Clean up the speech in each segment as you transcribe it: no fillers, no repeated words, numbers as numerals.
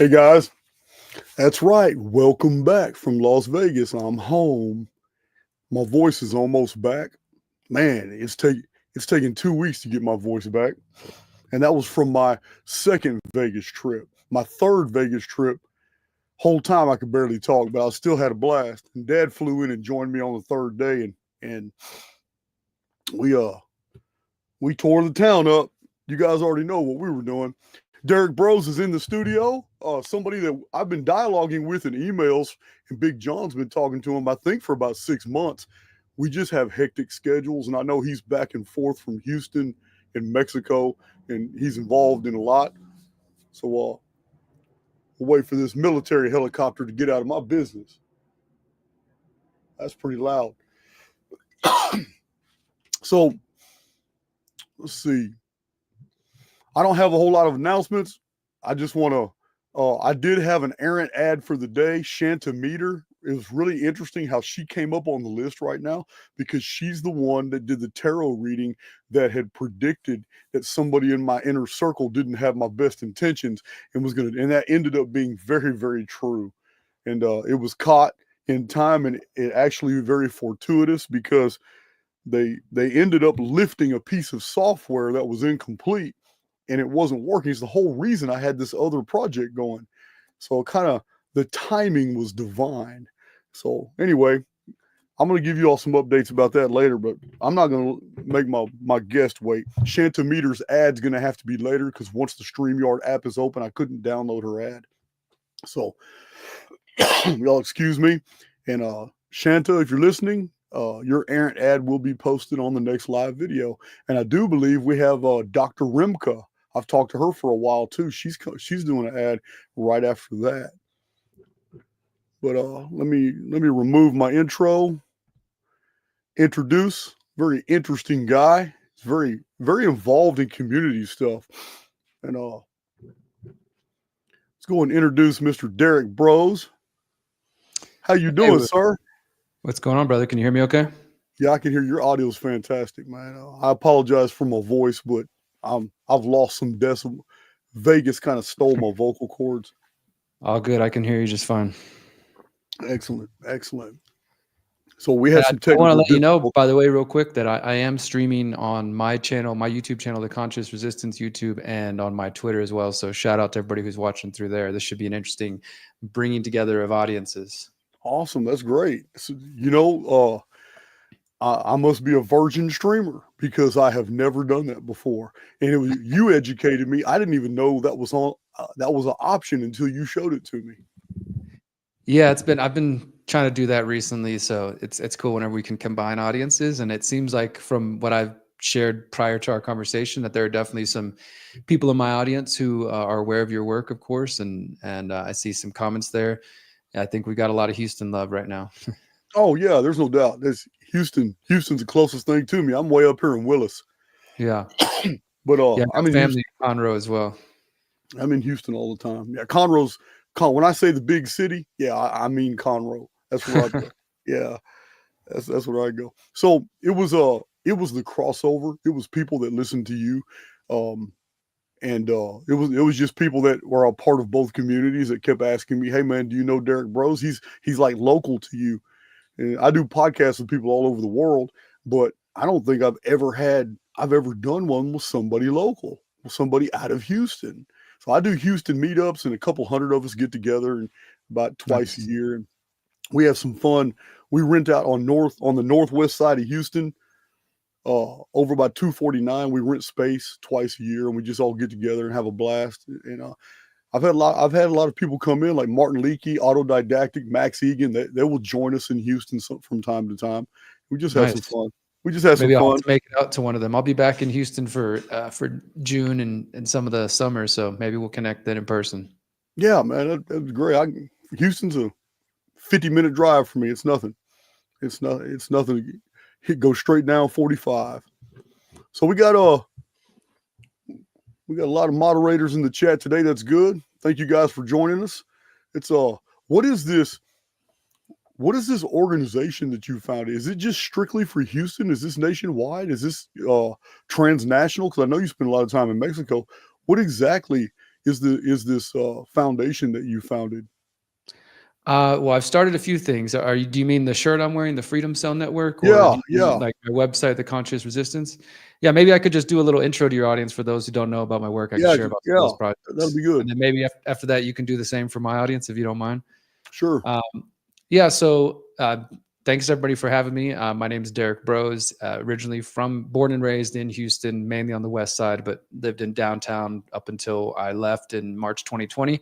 Hey guys, that's right. Welcome back from Las Vegas. I'm home. My voice is almost back. Man, it's taken 2 weeks to get my voice back, and that was from my second Vegas trip. My third Vegas trip. Whole time I could barely talk, but I still had a blast. And Dad flew in and joined me on the third day, and we tore the town up. You guys already know what we were doing. Derrick Broze is in the studio. Somebody that I've been dialoguing with in emails, and Big John's been talking to him, I think, for about 6 months. We just have hectic schedules, and I know he's back and forth from Houston and Mexico, and he's involved in a lot. So we'll wait for this military helicopter to get out of my business. That's pretty loud. So let's see. I don't have a whole lot of announcements. I just want to, I did have an errant ad for the day, Shanta Meter. It was really interesting how she came up on the list right now because she's the one that did the tarot reading that had predicted that somebody in my inner circle didn't have my best intentions and was going to, and that ended up being very, very true. And it was caught in time, and it actually very fortuitous because they ended up lifting a piece of software that was incomplete and it wasn't working. It's the whole reason I had this other project going. So kind of the timing was divine. So anyway, I'm going to give you all some updates about that later, but I'm not going to make my guest wait. Shanta Meter's ad's going to have to be later because once the StreamYard app is open, I couldn't download her ad. So y'all excuse me. And Shanta, if you're listening, your errant ad will be posted on the next live video. And I do believe we have Dr. Rimka. I've talked to her for a while too. She's doing an ad right after that. But let me remove my intro. Introduce very interesting guy. He's very very involved in community stuff. And let's go and introduce Mr. Derrick Broze. How you doing, sir? What's going on, brother? Can you hear me okay? Yeah, I can hear your audio is fantastic, man. I apologize for my voice, but I've lost some decibel. Vegas kind of stole my vocal cords. All good. I can hear you just fine. Excellent, excellent. So we had some I want to let you know, difficulties. by the way, real quick, that I am streaming on my channel, my YouTube channel, The Conscious Resistance YouTube, and on my Twitter as well. So shout out to everybody who's watching through there. This should be an interesting bringing together of audiences. Awesome, that's great. So, I must be a virgin streamer because I have never done that before. And it was you educated me. I didn't even know that was on that was an option until you showed it to me. Yeah, I've been trying to do that recently, so it's cool whenever we can combine audiences. And it seems like from what I've shared prior to our conversation that there are definitely some people in my audience who are aware of your work, of course, and I see some comments there. I think we got a lot of Houston love right now. Oh yeah, there's no doubt. There's Houston. Houston's the closest thing to me. I'm way up here in Willis. Yeah. But Yeah, I'm in family Houston. Conroe as well. I'm in Houston all the time. Yeah, when I say the big city, yeah, I mean Conroe. That's where I go. Yeah, that's where I go. So it was the crossover. It was people that listened to you, and it was just people that were a part of both communities that kept asking me, "Hey man, do you know Derrick Broze? He's like local to you." And I do podcasts with people all over the world, but I don't think I've ever done one with somebody local, with somebody out of Houston. So I do Houston meetups, and a couple hundred of us get together and about twice a year, and we have some fun. We rent out on the northwest side of Houston, over by 249. We rent space twice a year, and we just all get together and have a blast. And I've had a lot of people come in, like Martin Leakey, Autodidactic, Max Egan. They will join us in Houston from time to time. We just have some fun. Maybe I'll have to make it out to one of them. I'll be back in Houston for June and some of the summer, so maybe we'll connect then in person. Yeah, man, that'd be great. Houston's a 50-minute drive for me. It's nothing. It's nothing. Go straight down 45. So we got a lot of moderators in the chat today. That's good. Thank you guys for joining us. It's what is this? What is this organization that you founded? Is it just strictly for Houston? Is this nationwide? Is this transnational? Because I know you spend a lot of time in Mexico. What exactly is this foundation that you founded? Well, I've started a few things. Do you mean the shirt I'm wearing, the Freedom Cell Network, or do Yeah, you mean yeah, like my website, the Conscious Resistance? Yeah, maybe I could just do a little intro to your audience for those who don't know about my work. I could yeah, share about some of yeah. those That'll projects, be and good. then maybe after that, you can do the same for my audience if you don't mind. Sure. Um, yeah. So thanks everybody for having me. My name is Derrick Broze. Originally born and raised in Houston, mainly on the west side, but lived in downtown up until I left in March 2020.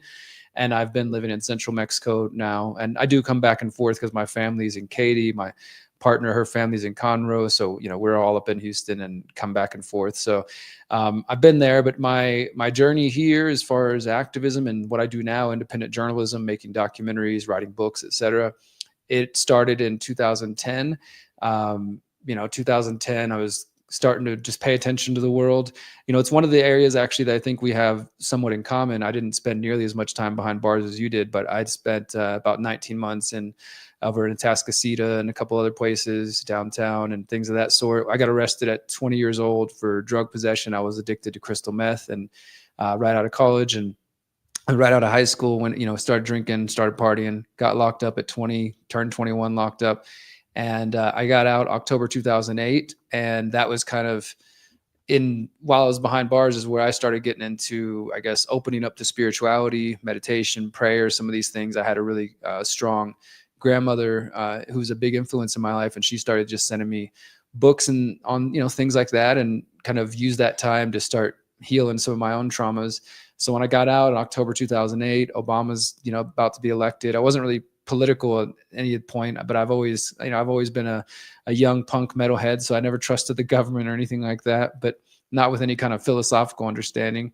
And I've been living in central Mexico now. And I do come back and forth because my family's in Katy, my partner, her family's in Conroe. So, we're all up in Houston and come back and forth. So I've been there, but my journey here as far as activism and what I do now, independent journalism, making documentaries, writing books, etc. It started in 2010. 2010, I was starting to just pay attention to the world. It's one of the areas actually that I think we have somewhat in common. I didn't spend nearly as much time behind bars as you did, but I'd spent about 19 months over in Atascocita and a couple other places downtown and things of that sort. I got arrested at 20 years old for drug possession. I was addicted to crystal meth and right out of college and right out of high school when, started drinking, started partying, got locked up at 20, turned 21, locked up. And I got out October 2008. And that was kind of while I was behind bars is where I started getting into, I guess, opening up to spirituality, meditation, prayer, some of these things. I had a really strong grandmother who was a big influence in my life. And she started just sending me books and on, things like that, and kind of used that time to start healing some of my own traumas. So when I got out in October 2008, Obama's, about to be elected. I wasn't really political at any point, but I've always been a young punk metalhead. So I never trusted the government or anything like that, but not with any kind of philosophical understanding.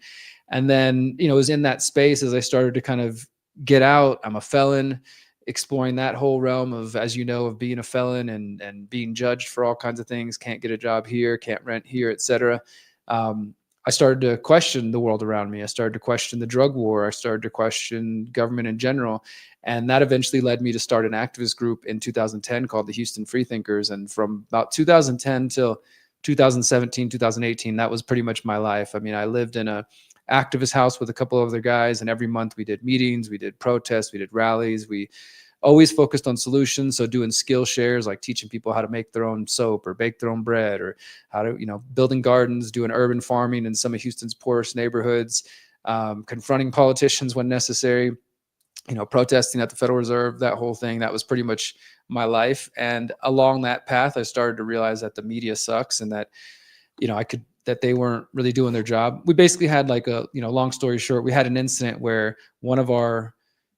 And then, it was in that space as I started to kind of get out. I'm a felon, exploring that whole realm of, as you know, of being a felon and being judged for all kinds of things. Can't get a job here, can't rent here, etc. I started to question the world around me. I started to question the drug war. I started to question government in general. And that eventually led me to start an activist group in 2010 called the Houston Freethinkers. And from about 2010 till 2017, 2018, that was pretty much my life. I mean, I lived in a activist house with a couple of other guys, and every month we did meetings, we did protests, we did rallies, we always focused on solutions. So doing skill shares, like teaching people how to make their own soap or bake their own bread, or how to, building gardens, doing urban farming in some of Houston's poorest neighborhoods, confronting politicians when necessary, protesting at the Federal Reserve, that whole thing. That was pretty much my life. And along that path, I started to realize that the media sucks and that, that they weren't really doing their job. We basically had like long story short, we had an incident where one of our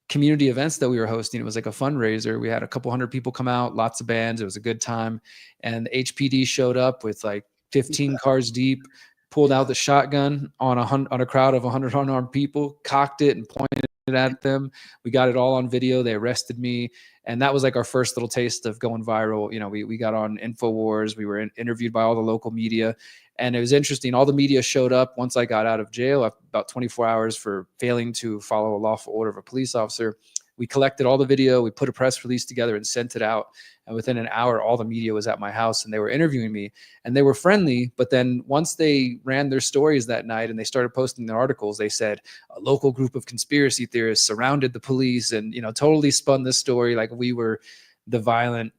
community events that we were hosting, it was like a fundraiser. We had a couple hundred people come out, lots of bands. It was a good time. And the HPD showed up with like 15 cars deep, pulled out the shotgun on a crowd of 100 unarmed people, cocked it and pointed it at them. We got it all on video. They arrested me. And that was like our first little taste of going viral. We got on InfoWars. We were interviewed by all the local media. And it was interesting. All the media showed up once I got out of jail, about 24 hours for failing to follow a lawful order of a police officer. We collected all the video. We put a press release together and sent it out. And within an hour, all the media was at my house and they were interviewing me and they were friendly. But then once they ran their stories that night and they started posting their articles, they said a local group of conspiracy theorists surrounded the police and, totally spun this story like we were the violent,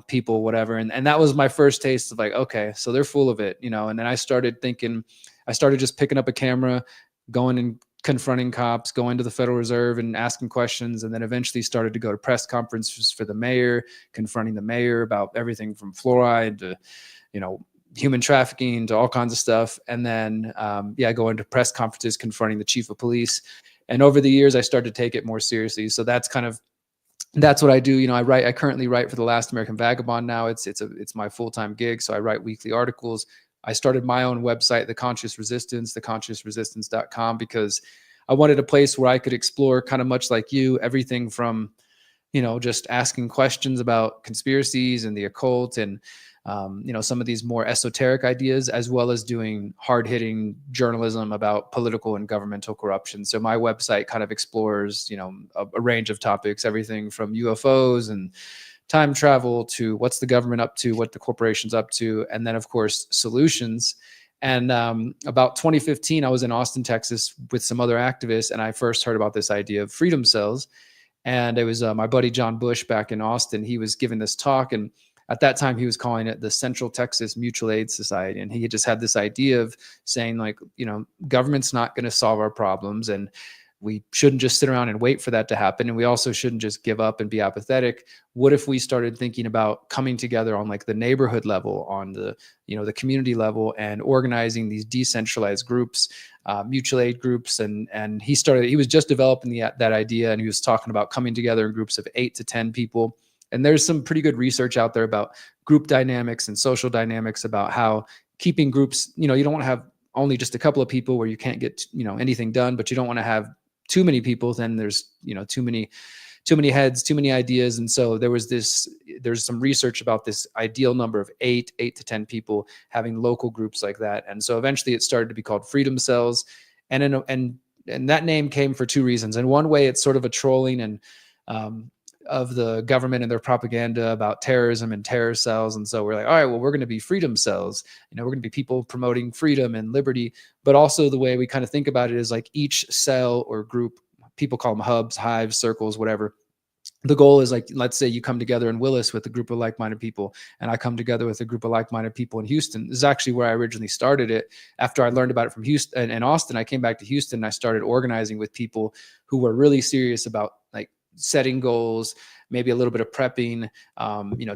people, whatever. And that was my first taste of like, okay, so they're full of it, and then I started just picking up a camera, going and confronting cops, going to the Federal Reserve and asking questions. And then eventually started to go to press conferences for the mayor, confronting the mayor about everything from fluoride to, human trafficking to all kinds of stuff. And then, going to press conferences, confronting the chief of police. And over the years, I started to take it more seriously. So that's what I do. I currently write for the Last American Vagabond now. It's my full-time gig. So I write weekly articles. I started my own website, The Conscious Resistance, theconsciousresistance.com, because I wanted a place where I could explore, kind of much like you, everything from, just asking questions about conspiracies and the occult and, some of these more esoteric ideas, as well as doing hard-hitting journalism about political and governmental corruption. So my website kind of explores, a range of topics, everything from UFOs and time travel to what's the government up to, what the corporation's up to, and then of course solutions. And about 2015, I was in Austin, Texas with some other activists, and I first heard about this idea of freedom cells. And it was my buddy John Bush back in Austin. He was giving this talk, and at that time he was calling it the Central Texas Mutual Aid Society. And he just had this idea of saying, like, government's not going to solve our problems, and we shouldn't just sit around and wait for that to happen. And we also shouldn't just give up and be apathetic. What if we started thinking about coming together on like the neighborhood level, on the, the community level, and organizing these decentralized groups, mutual aid groups. And he was just developing that idea. And he was talking about coming together in groups of 8 to 10 people. And there's some pretty good research out there about group dynamics and social dynamics, about how keeping groups, you don't want to have only just a couple of people where you can't get, anything done, but you don't want to have too many people. Then there's, too many heads, too many ideas. And so there's some research about this ideal number of 8 to 10 people having local groups like that. And so eventually it started to be called Freedom Cells. And that name came for 2 reasons. And one way, it's sort of a trolling and of the government and their propaganda about terrorism and terror cells. And so we're like, all right, well, we're going to be freedom cells. We're going to be people promoting freedom and liberty. But also the way we kind of think about it is like each cell or group, people call them hubs, hives, circles, whatever. The goal is, like, let's say you come together in Willis with a group of like-minded people, and I come together with a group of like-minded people in Houston. This is actually where I originally started it. After I learned about it from Houston and Austin, I came back to Houston and I started organizing with people who were really serious about like setting goals, maybe a little bit of prepping,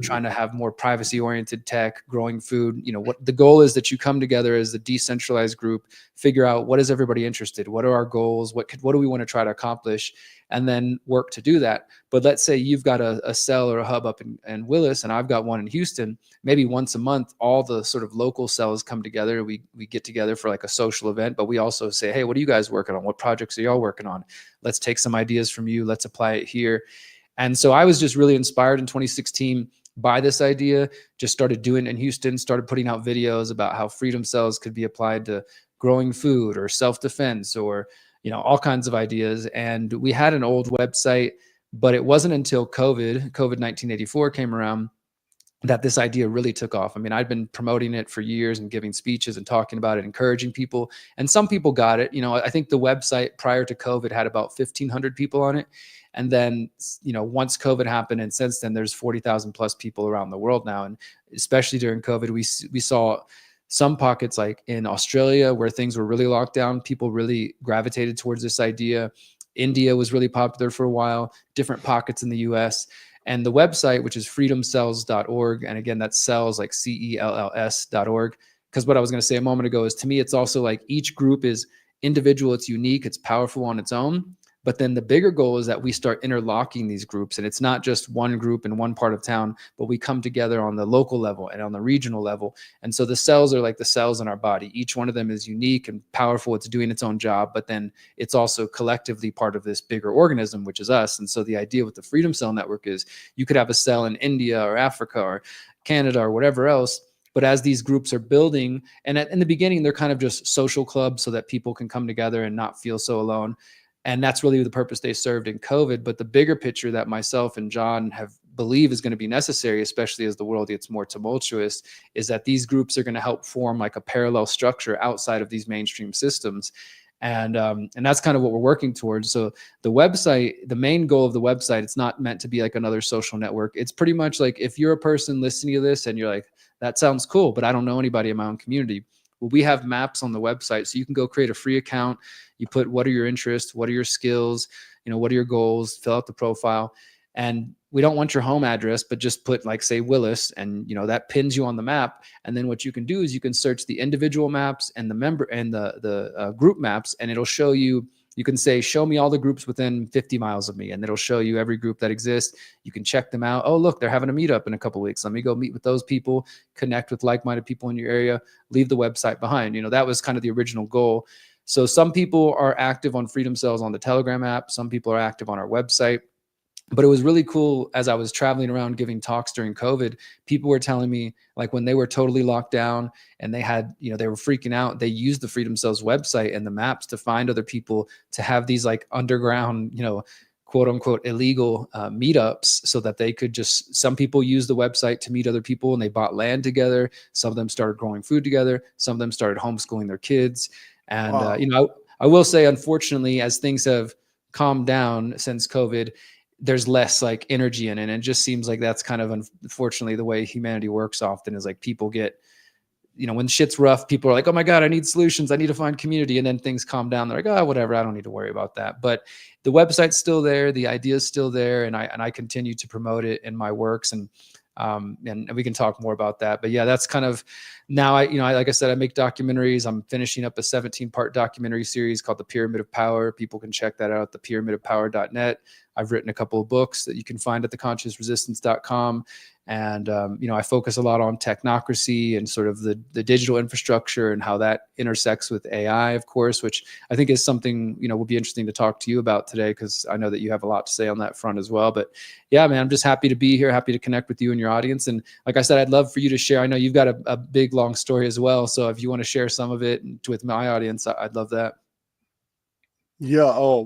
trying to have more privacy oriented tech, growing food. What the goal is, that you come together as a decentralized group, figure out what is everybody interested, what are our goals, what do we want to try to accomplish, and then work to do that. But let's say you've got a cell or a hub up in Willis, and I've got one in Houston. Maybe once a month, all the sort of local cells come together. We get together for like a social event, but we also say, hey, what are you guys working on? What projects are y'all working on? Let's take some ideas from you. Let's apply it here. And so I was just really inspired in 2016 by this idea, just started doing it in Houston, started putting out videos about how freedom cells could be applied to growing food or self-defense or, all kinds of ideas. And we had an old website, but it wasn't until COVID 1984 came around that this idea really took off. I mean, I'd been promoting it for years and giving speeches and talking about it, encouraging people. And some people got it. I think the website prior to COVID had about 1,500 people on it. And then, once COVID happened, and since then, there's 40,000 plus people around the world now. And especially during COVID, we saw some pockets, like in Australia, where things were really locked down. People really gravitated towards this idea. India was really popular for a while, different pockets in the US. And the website, which is freedomcells.org. And again, that's cells like CELLS.org. Because what I was going to say a moment ago is, to me, it's also like each group is individual, it's unique, it's powerful on its own. But then the bigger goal is that we start interlocking these groups, and it's not just one group in one part of town, but we come together on the local level and on the regional level. And so the cells are like the cells in our body. Each one of them is unique and powerful. It's doing its own job, but then it's also collectively part of this bigger organism, which is us. And so the idea with the Freedom Cell Network is you could have a cell in India or Africa or Canada or whatever else. But as these groups are building, and in the beginning, they're kind of just social clubs so that people can come together and not feel so alone. And that's really the purpose they served in COVID. But the bigger picture that myself and John believe is going to be necessary, especially as the world gets more tumultuous, is that these groups are going to help form like a parallel structure outside of these mainstream systems. And that's kind of what we're working towards. So the website, the main goal of the website, it's not meant to be like another social network. It's pretty much like, if you're a person listening to this and you're like, that sounds cool, but I don't know anybody in my own community. Well, we have maps on the website, so you can go create a free account. You put what are your interests, what are your skills, what are your goals, fill out the profile. And we don't want your home address, but just put, like, say Willis, and that pins you on the map. And then what you can do is you can search the individual maps and the member and the group maps, and it'll show you. You can say, show me all the groups within 50 miles of me, and it'll show you every group that exists. You can check them out. Oh, look, they're having a meetup in a couple of weeks. Let me go meet with those people, connect with like-minded people in your area, leave the website behind. That was kind of the original goal. So some people are active on Freedom Cells on the Telegram app. Some people are active on our website. But it was really cool as I was traveling around giving talks during COVID. People were telling me, like, when they were totally locked down and they had, they were freaking out, they used the Freedom Cells website and the maps to find other people, to have these like underground, quote unquote illegal meetups so that they could just, some people use the website to meet other people and they bought land together. Some of them started growing food together. Some of them started homeschooling their kids. And, Wow. I will say, unfortunately, as things have calmed down since COVID, there's less like energy in it. And it just seems like that's kind of unfortunately the way humanity works often, is like people get, when shit's rough, people are like, oh my God, I need solutions. I need to find community. And then things calm down. They're like, oh, whatever. I don't need to worry about that. But the website's still there. The idea is still there. And I continue to promote it in my works. And we can talk more about that. But yeah, that's kind of now like I said, I make documentaries. I'm finishing up a 17-part documentary series called The Pyramid of Power. People can check that out at thepyramidofpower.net. I've written a couple of books that you can find at theconsciousresistance.com. And, I focus a lot on technocracy and sort of the digital infrastructure and how that intersects with AI, of course, which I think is something, will be interesting to talk to you about today, because I know that you have a lot to say on that front as well. But yeah, man, I'm just happy to be here, happy to connect with you and your audience. And like I said, I'd love for you to share. I know you've got a big, long story as well. So if you want to share some of it with my audience, I'd love that. Yeah.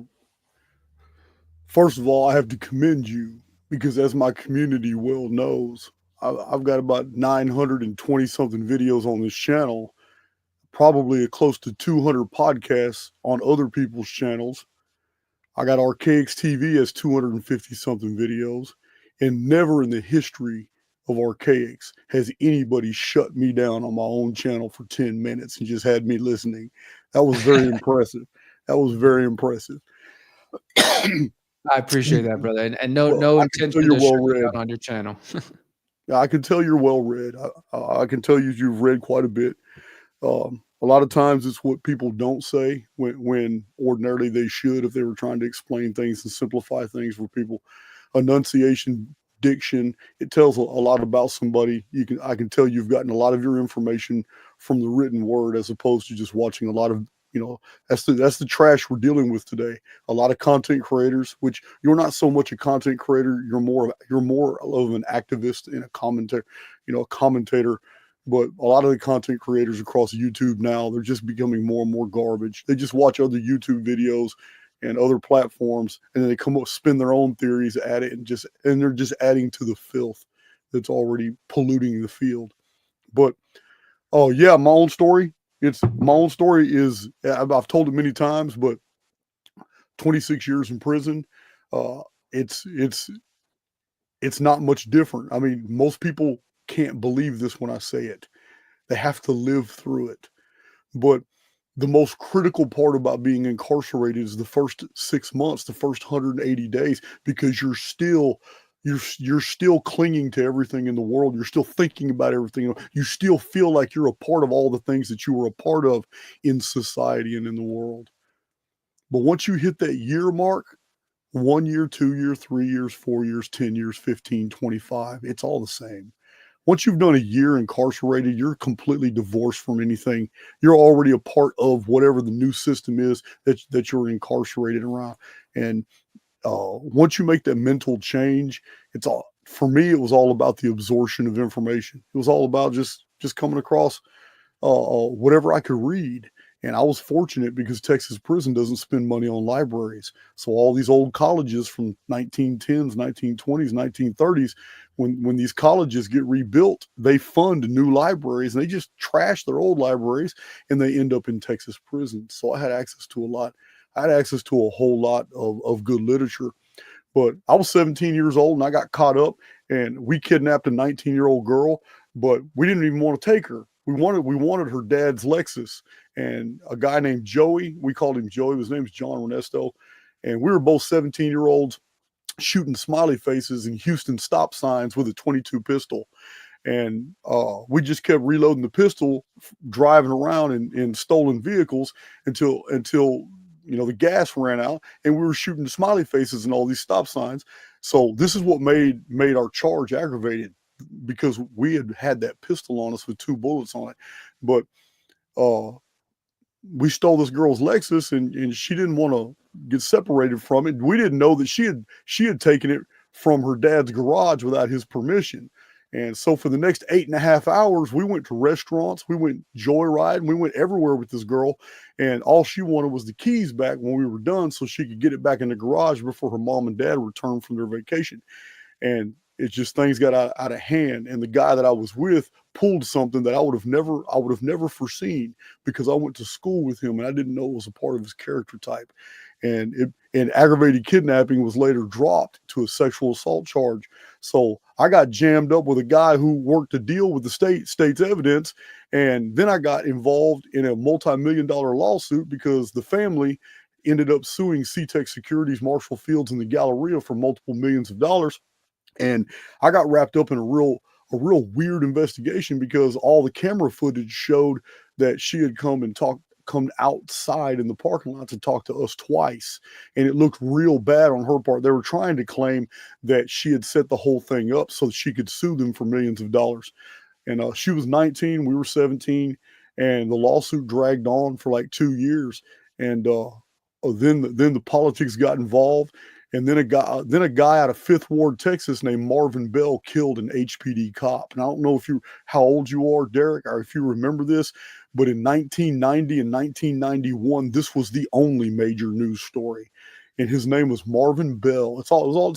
First of all, I have to commend you, because as my community well knows, I've got about 920 something videos on this channel, probably close to 200 podcasts on other people's channels. I got Archaix TV has 250 something videos, and never in the history of Archaix has anybody shut me down on my own channel for 10 minutes and just had me listening. That was very impressive. That was very impressive. I appreciate that, brother. And no, Well, no I can tell intention you're to well shut you read. down on your channel. I can tell you're well read. I can tell you've read quite a bit. A lot of times it's what people don't say when ordinarily they should, if they were trying to explain things and simplify things for people. Enunciation, diction, it tells a lot about somebody. I can tell you've gotten a lot of your information from the written word, as opposed to just watching a lot of, that's the trash we're dealing with today. A lot of content creators, which you're not so much a content creator, you're more of an activist and a commentator, a commentator. But a lot of the content creators across YouTube now, they're just becoming more and more garbage. They just watch other YouTube videos and other platforms, and then they come up, spin their own theories at it, and they're just adding to the filth that's already polluting the field. But oh yeah, my own story. I've told it many times, but 26 years in prison, uh, it's not much different. I mean, most people can't believe this when I say it. They have to live through it. But the most critical part about being incarcerated is the first 6 months, the first 180 days, because you're still clinging to everything in the world. You're still thinking about everything. You still feel like you're a part of all the things that you were a part of in society and in the world. But once you hit that year mark, 1 year, 2 years, 3 years, 4 years, 10 years, 15, 25, it's all the same. Once you've done a year incarcerated, you're completely divorced from anything. You're already a part of whatever the new system is that you're incarcerated around. And once you make that mental change, for me, it was all about the absorption of information. It was all about just coming across whatever I could read. And I was fortunate because Texas prison doesn't spend money on libraries. So all these old colleges from 1910s, 1920s, 1930s, when these colleges get rebuilt, they fund new libraries, and they just trash their old libraries, and they end up in Texas prison. So I had access to a lot. I had access to a whole lot of good literature. But I was 17 years old, and I got caught up, and we kidnapped a 19-year-old girl, but we didn't even want to take her. We wanted her dad's Lexus, and a guy named Joey, we called him Joey, his name's John Ernesto, and we were both 17-year-olds shooting smiley faces in Houston stop signs with a 22 pistol. And we just kept reloading the pistol, driving around in stolen vehicles until the gas ran out, and we were shooting smiley faces and all these stop signs. So this is what made our charge aggravated, because we had that pistol on us with 2 bullets on it. But we stole this girl's Lexus, and she didn't want to get separated from it. We didn't know that she had taken it from her dad's garage without his permission. And so for the next 8.5 hours, we went to restaurants, we went joyriding, we went everywhere with this girl. And all she wanted was the keys back when we were done so she could get it back in the garage before her mom and dad returned from their vacation. And it's just things got out of hand. And the guy that I was with pulled something that I would have never foreseen, because I went to school with him and I didn't know it was a part of his character type. And aggravated kidnapping was later dropped to a sexual assault charge. So I got jammed up with a guy who worked to deal with the state's evidence. And then I got involved in a multi-million-dollar lawsuit because the family ended up suing C-Tech Securities, Marshall Fields, and the Galleria for multiple millions of dollars. And I got wrapped up in a real weird investigation because all the camera footage showed that she had come outside in the parking lot to talk to us twice. And it looked real bad on her part. They were trying to claim that she had set the whole thing up so that she could sue them for millions of dollars. And she was 19, we were 17, and the lawsuit dragged on for like 2 years. And then the politics got involved. And then a guy out of Fifth Ward, Texas, named Marvin Bell killed an HPD cop. And I don't know how old you are, Derrick, or if you remember this, but in 1990 and 1991, this was the only major news story. And his name was Marvin Bell. It's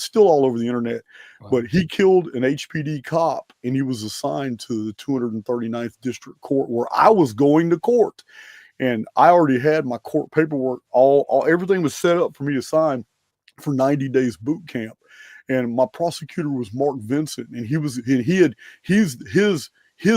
still all over the internet. Wow. But he killed an HPD cop, and he was assigned to the 239th District Court, where I was going to court. And I already had my court paperwork, everything was set up for me to sign for 90 days boot camp. And my prosecutor was Mark Vincent, and his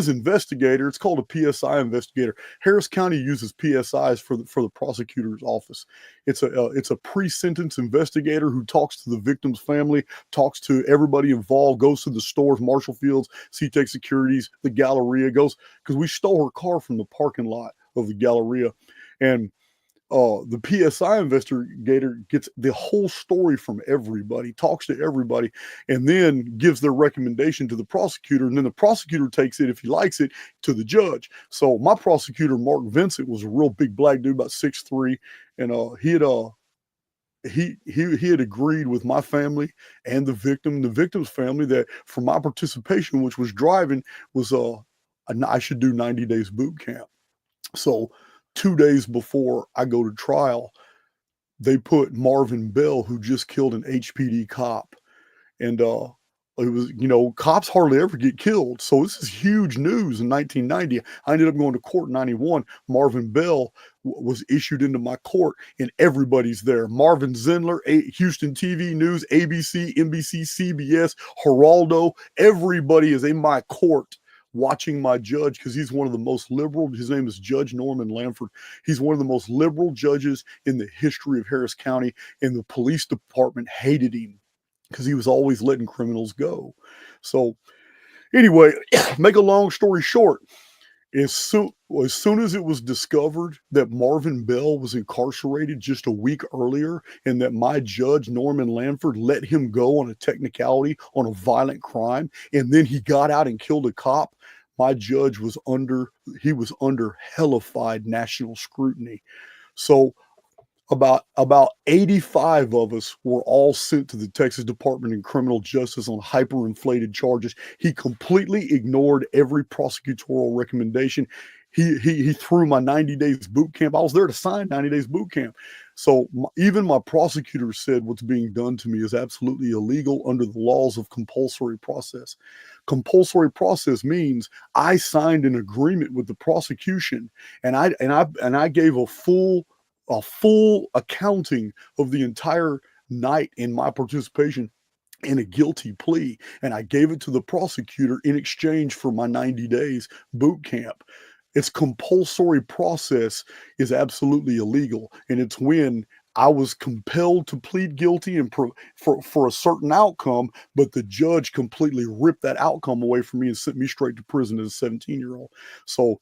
investigator. It's called a PSI investigator. Harris County uses PSIs for the prosecutor's office. It's a pre-sentence investigator who talks to the victim's family, talks to everybody involved, goes to the stores, Marshall Fields, C-Tech Securities, the Galleria, goes, because we stole her car from the parking lot of the Galleria. And the PSI investigator gets the whole story from everybody, talks to everybody, and then gives their recommendation to the prosecutor. And then the prosecutor takes it, if he likes it, to the judge. So my prosecutor, Mark Vincent, was a real big black dude, about 6'3", and he had agreed with my family and the victim's family, that for my participation, which was driving, was I should do 90 days boot camp. So 2 days before I go to trial, they put Marvin Bell, who just killed an HPD cop. And it was, cops hardly ever get killed. So this is huge news in 1990. I ended up going to court in 91. Marvin Bell was issued into my court, and everybody's there. Marvin Zindler, Houston TV News, ABC, NBC, CBS, Geraldo, everybody is in my court watching my judge, because he's one of the most liberal. His name is Judge Norman Lanford. He's one of the most liberal judges in the history of Harris County, and the police department hated him because he was always letting criminals go. So anyway, make a long story short, as soon as it was discovered that Marvin Bell was incarcerated just a week earlier, and that my judge, Norman Lanford, let him go on a technicality on a violent crime, and then he got out and killed a cop, my judge was under hellified national scrutiny. So about 85 of us were all sent to the Texas Department of Criminal Justice on hyperinflated charges. He completely ignored every prosecutorial recommendation. He threw my 90 days boot camp. I was there to sign 90 days boot camp. So even my prosecutor said what's being done to me is absolutely illegal under the laws of compulsory process. Compulsory process means I signed an agreement with the prosecution, and I gave a full accounting of the entire night in my participation in a guilty plea, and I gave it to the prosecutor in exchange for my 90 days boot camp. Its compulsory process is absolutely illegal, and it's when I was compelled to plead guilty and for a certain outcome, but the judge completely ripped that outcome away from me and sent me straight to prison as a 17-year-old. So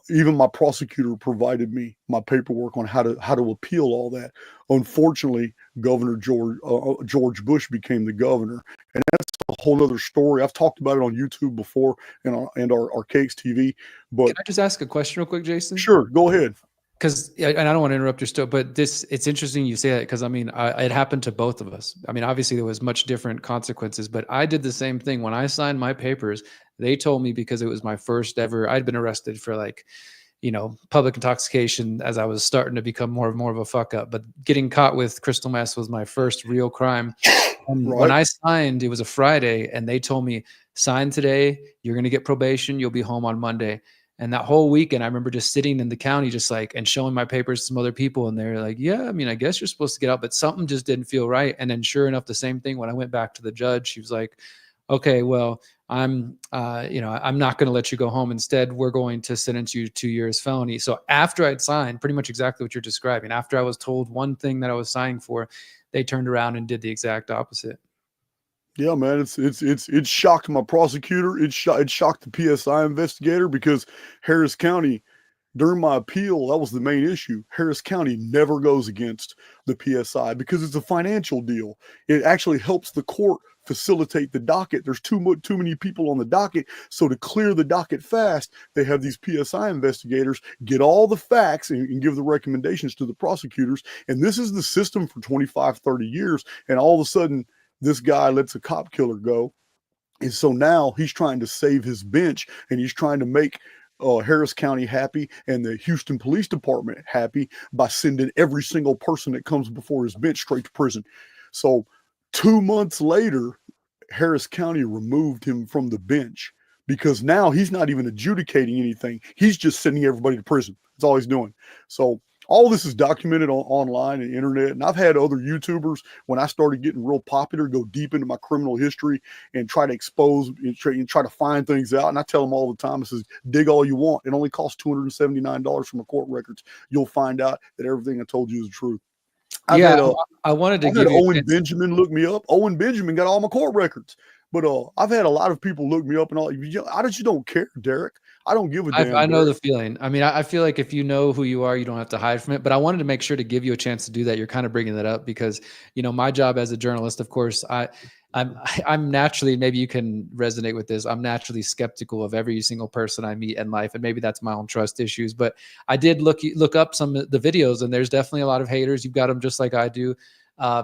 even my prosecutor provided me my paperwork on how to appeal all that. Unfortunately, Governor George Bush became the governor, and that's a whole other story. I've talked about it on YouTube before and our Archaix TV. But can I just ask a question real quick, Jason? Sure, go ahead. because and I don't want to interrupt your story, but it's interesting you say that, because I mean, it happened to both of us. I mean, obviously there was much different consequences, but I did the same thing when I signed my papers. They told me, because it was my first ever, I'd been arrested for like, public intoxication as I was starting to become more of a fuck up, but getting caught with crystal meth was my first real crime. And when Right. I signed, it was a Friday, and they told me, sign today, you're going to get probation, you'll be home on Monday. And that whole weekend, I remember just sitting in the county, just like, and showing my papers to some other people. And they're like, yeah, I mean, I guess you're supposed to get out, but something just didn't feel right. And then sure enough, the same thing, when I went back to the judge, she was like, okay, well, I'm not going to let you go home. Instead, we're going to sentence you to 2 years felony. So after I'd signed, pretty much exactly what you're describing, after I was told one thing that I was signing for, they turned around and did the exact opposite. Yeah, man, it shocked my prosecutor. It shocked the PSI investigator, because Harris County, during my appeal, that was the main issue. Harris County never goes against the PSI because it's a financial deal. It actually helps the court facilitate the docket. There's too many people on the docket, so to clear the docket fast, they have these PSI investigators get all the facts and give the recommendations to the prosecutors. And this is the system for 25, 30 years. And all of a sudden, this guy lets a cop killer go. And so now he's trying to save his bench, and he's trying to make Harris County happy and the Houston Police Department happy by sending every single person that comes before his bench straight to prison. So 2 months later, Harris County removed him from the bench, because now he's not even adjudicating anything. He's just sending everybody to prison. That's all he's doing. So all this is documented online and internet. And I've had other YouTubers, when I started getting real popular, go deep into my criminal history and try to expose and try to find things out. And I tell them all the time, I says, dig all you want. It only costs $279 from the court records. You'll find out that everything I told you is the truth. I wanted to give Owen Benjamin look me up. Owen Benjamin got all my court records. But I've had a lot of people look me up and all. I just don't care, Derrick. I don't give a damn. I know the feeling. I mean, I feel like if you know who you are, you don't have to hide from it. But I wanted to make sure to give you a chance to do that. You're kind of bringing that up because, my job as a journalist, of course, I'm naturally, maybe you can resonate with this, I'm naturally skeptical of every single person I meet in life. And maybe that's my own trust issues. But I did look up some of the videos, and there's definitely a lot of haters. You've got them just like I do.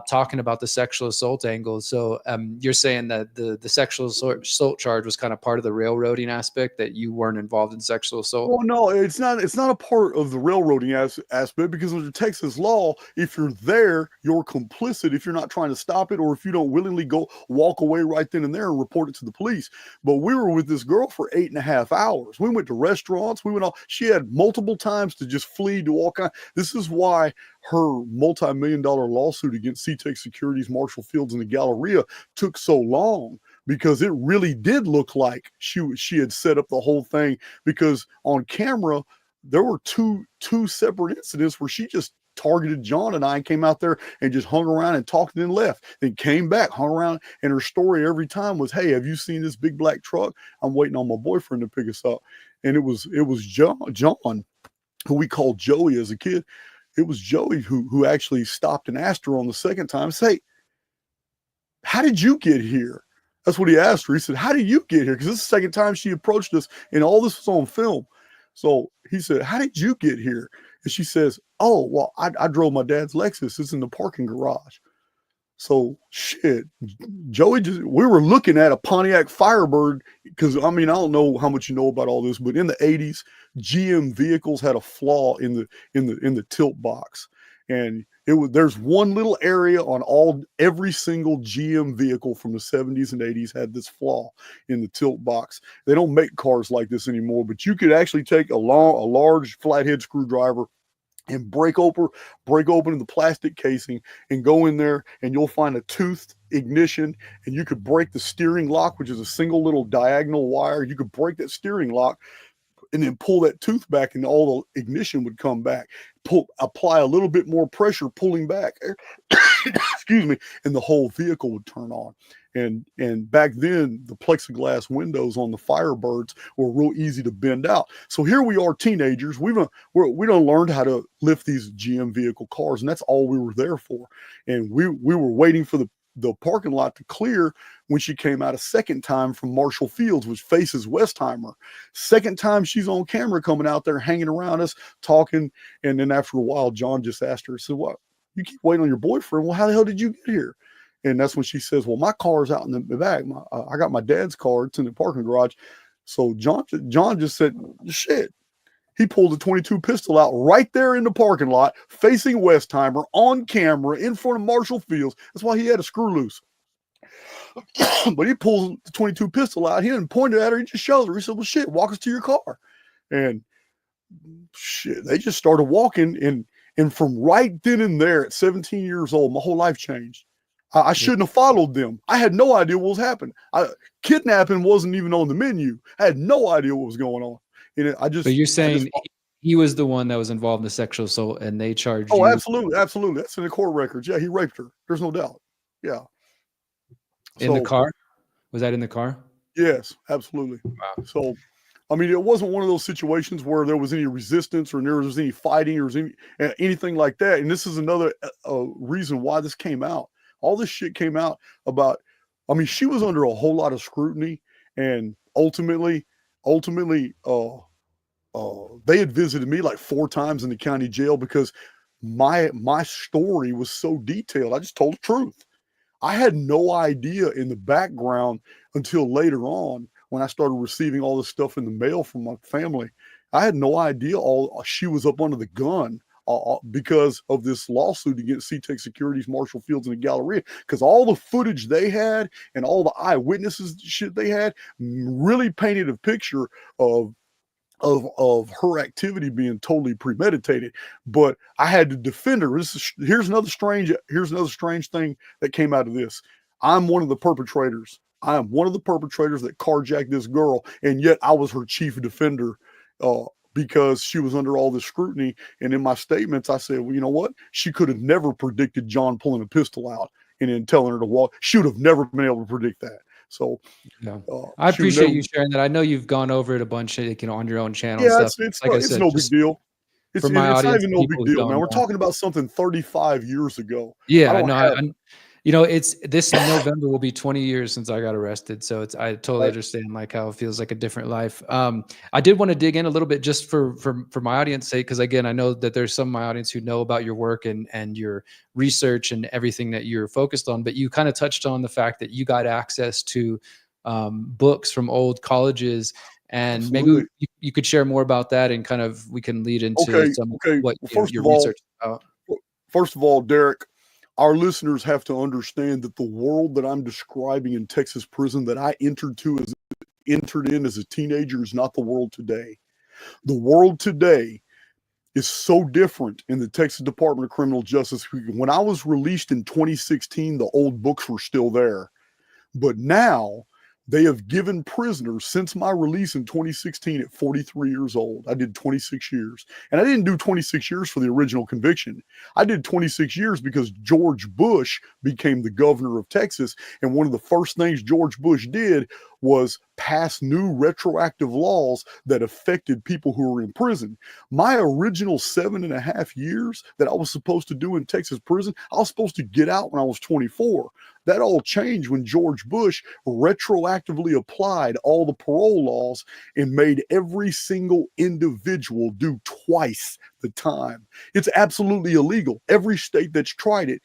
Talking about the sexual assault angle. So you're saying that the sexual assault charge was kind of part of the railroading aspect, that you weren't involved in sexual assault? Well, no, it's not a part of the railroading aspect, because under Texas law, if you're there, you're complicit if you're not trying to stop it, or if you don't willingly walk away right then and there and report it to the police. But we were with this girl for 8.5 hours. We went to restaurants. She had multiple times to just flee to all kinds. This is why her multi-million-dollar lawsuit against C-Tech Securities, Marshall Fields, and the Galleria took so long, because it really did look like she had set up the whole thing. Because on camera, there were two separate incidents where she just targeted John and I and came out there and just hung around and talked and then left. Then came back, hung around, and her story every time was, "Hey, have you seen this big black truck? I'm waiting on my boyfriend to pick us up." And it was John, who we called Joey as a kid. It was Joey who actually stopped and asked her on the second time, say, "How did you get here?" That's what he asked her. He said, "How did you get here?" Because this is the second time she approached us, and all this was on film. So he said, "How did you get here?" And she says, "Oh, well, I drove my dad's Lexus. It's in the parking garage." So shit, Joey we were looking at a Pontiac Firebird, because I mean, I don't know how much you know about all this, but in the 80s, GM vehicles had a flaw in the tilt box. And there's one little area on every single GM vehicle from the 70s and 80s had this flaw in the tilt box. They don't make cars like this anymore, but you could actually take a large flathead screwdriver and break open the plastic casing and go in there, and you'll find a toothed ignition, and you could break the steering lock, which is a single little diagonal wire. You could break that steering lock and then pull that tooth back, and all the ignition would come back. Apply a little bit more pressure, pulling back, excuse me, and the whole vehicle would turn on. And back then, the plexiglass windows on the Firebirds were real easy to bend out. So here we are, teenagers. We done learned how to lift these GM vehicle cars, and that's all we were there for. And we were waiting for the the parking lot to clear when she came out a second time from Marshall Fields, which faces Westheimer. Second time she's on camera coming out there hanging around us, talking. And then after a while, John just asked her, said, "What? You keep waiting on your boyfriend? Well, how the hell did you get here?" And that's when she says, "Well, my car's out in the back. I got my dad's car. It's in the parking garage." So John just said, "Shit." He pulled a 22 pistol out right there in the parking lot, facing Westheimer, on camera, in front of Marshall Fields. That's why he had a screw loose. But he pulls the 22 pistol out. He didn't point it at her. He just showed her. He said, "Well, shit, walk us to your car." And shit, they just started walking. And from right then and there, at 17 years old, my whole life changed. I shouldn't have followed them. I had no idea what was happening. Kidnapping wasn't even on the menu. I had no idea what was going on. And But you're saying he was the one that was involved in the sexual assault, and they charged you? Oh, absolutely, absolutely. That's in the court records. Yeah, he raped her. There's no doubt. Yeah. In the car? Was that in the car? Yes, absolutely. Wow. So, I mean, it wasn't one of those situations where there was any resistance or there was any fighting or anything like that. And this is another reason why this came out. All this shit came out about. I mean, she was under a whole lot of scrutiny, and ultimately, they had visited me like 4 times in the county jail because my story was so detailed. I just told the truth. I had no idea in the background until later on when I started receiving all this stuff in the mail from my family. I had no idea she was up under the gun because of this lawsuit against C-Tech Securities, Marshall Fields, and the Galleria, because all the footage they had and all the eyewitnesses shit they had really painted a picture of her activity being totally premeditated. But I had to defend her. Here's another strange thing that came out of this. I'm one of the perpetrators. I am one of the perpetrators that carjacked this girl, and yet I was her chief defender because she was under all this scrutiny. And in my statements, I said, well, you know what? She could have never predicted John pulling a pistol out and then telling her to walk. She would have never been able to predict that. So yeah. I appreciate you sharing that. I know you've gone over it a bunch, on your own channel. Yeah, and stuff. It's no big deal. It's not even no big deal, man. We're know. talking about something 35 years ago. Yeah, it's this November will be 20 years since I got arrested. So I totally understand like how it feels like a different life. I did want to dig in a little bit just for my audience sake, because again, I know that there's some of my audience who know about your work and your research and everything that you're focused on, but you kind of touched on the fact that you got access to books from old colleges, and maybe you could share more about that, and kind of we can lead into what your research is about. First of all, Derrick, our listeners have to understand that the world that I'm describing in Texas prison that I entered in as a teenager is not the world today. The world today is so different in the Texas Department of Criminal Justice. When I was released in 2016, the old books were still there. But now they have given prisoners, since my release in 2016 at 43 years old, I did 26 years. And I didn't do 26 years for the original conviction. I did 26 years because George Bush became the governor of Texas. And one of the first things George Bush did was pass new retroactive laws that affected people who were in prison. My original 7.5 years that I was supposed to do in Texas prison, I was supposed to get out when I was 24. That all changed when George Bush retroactively applied all the parole laws and made every single individual do twice the time. It's absolutely illegal. Every state that's tried it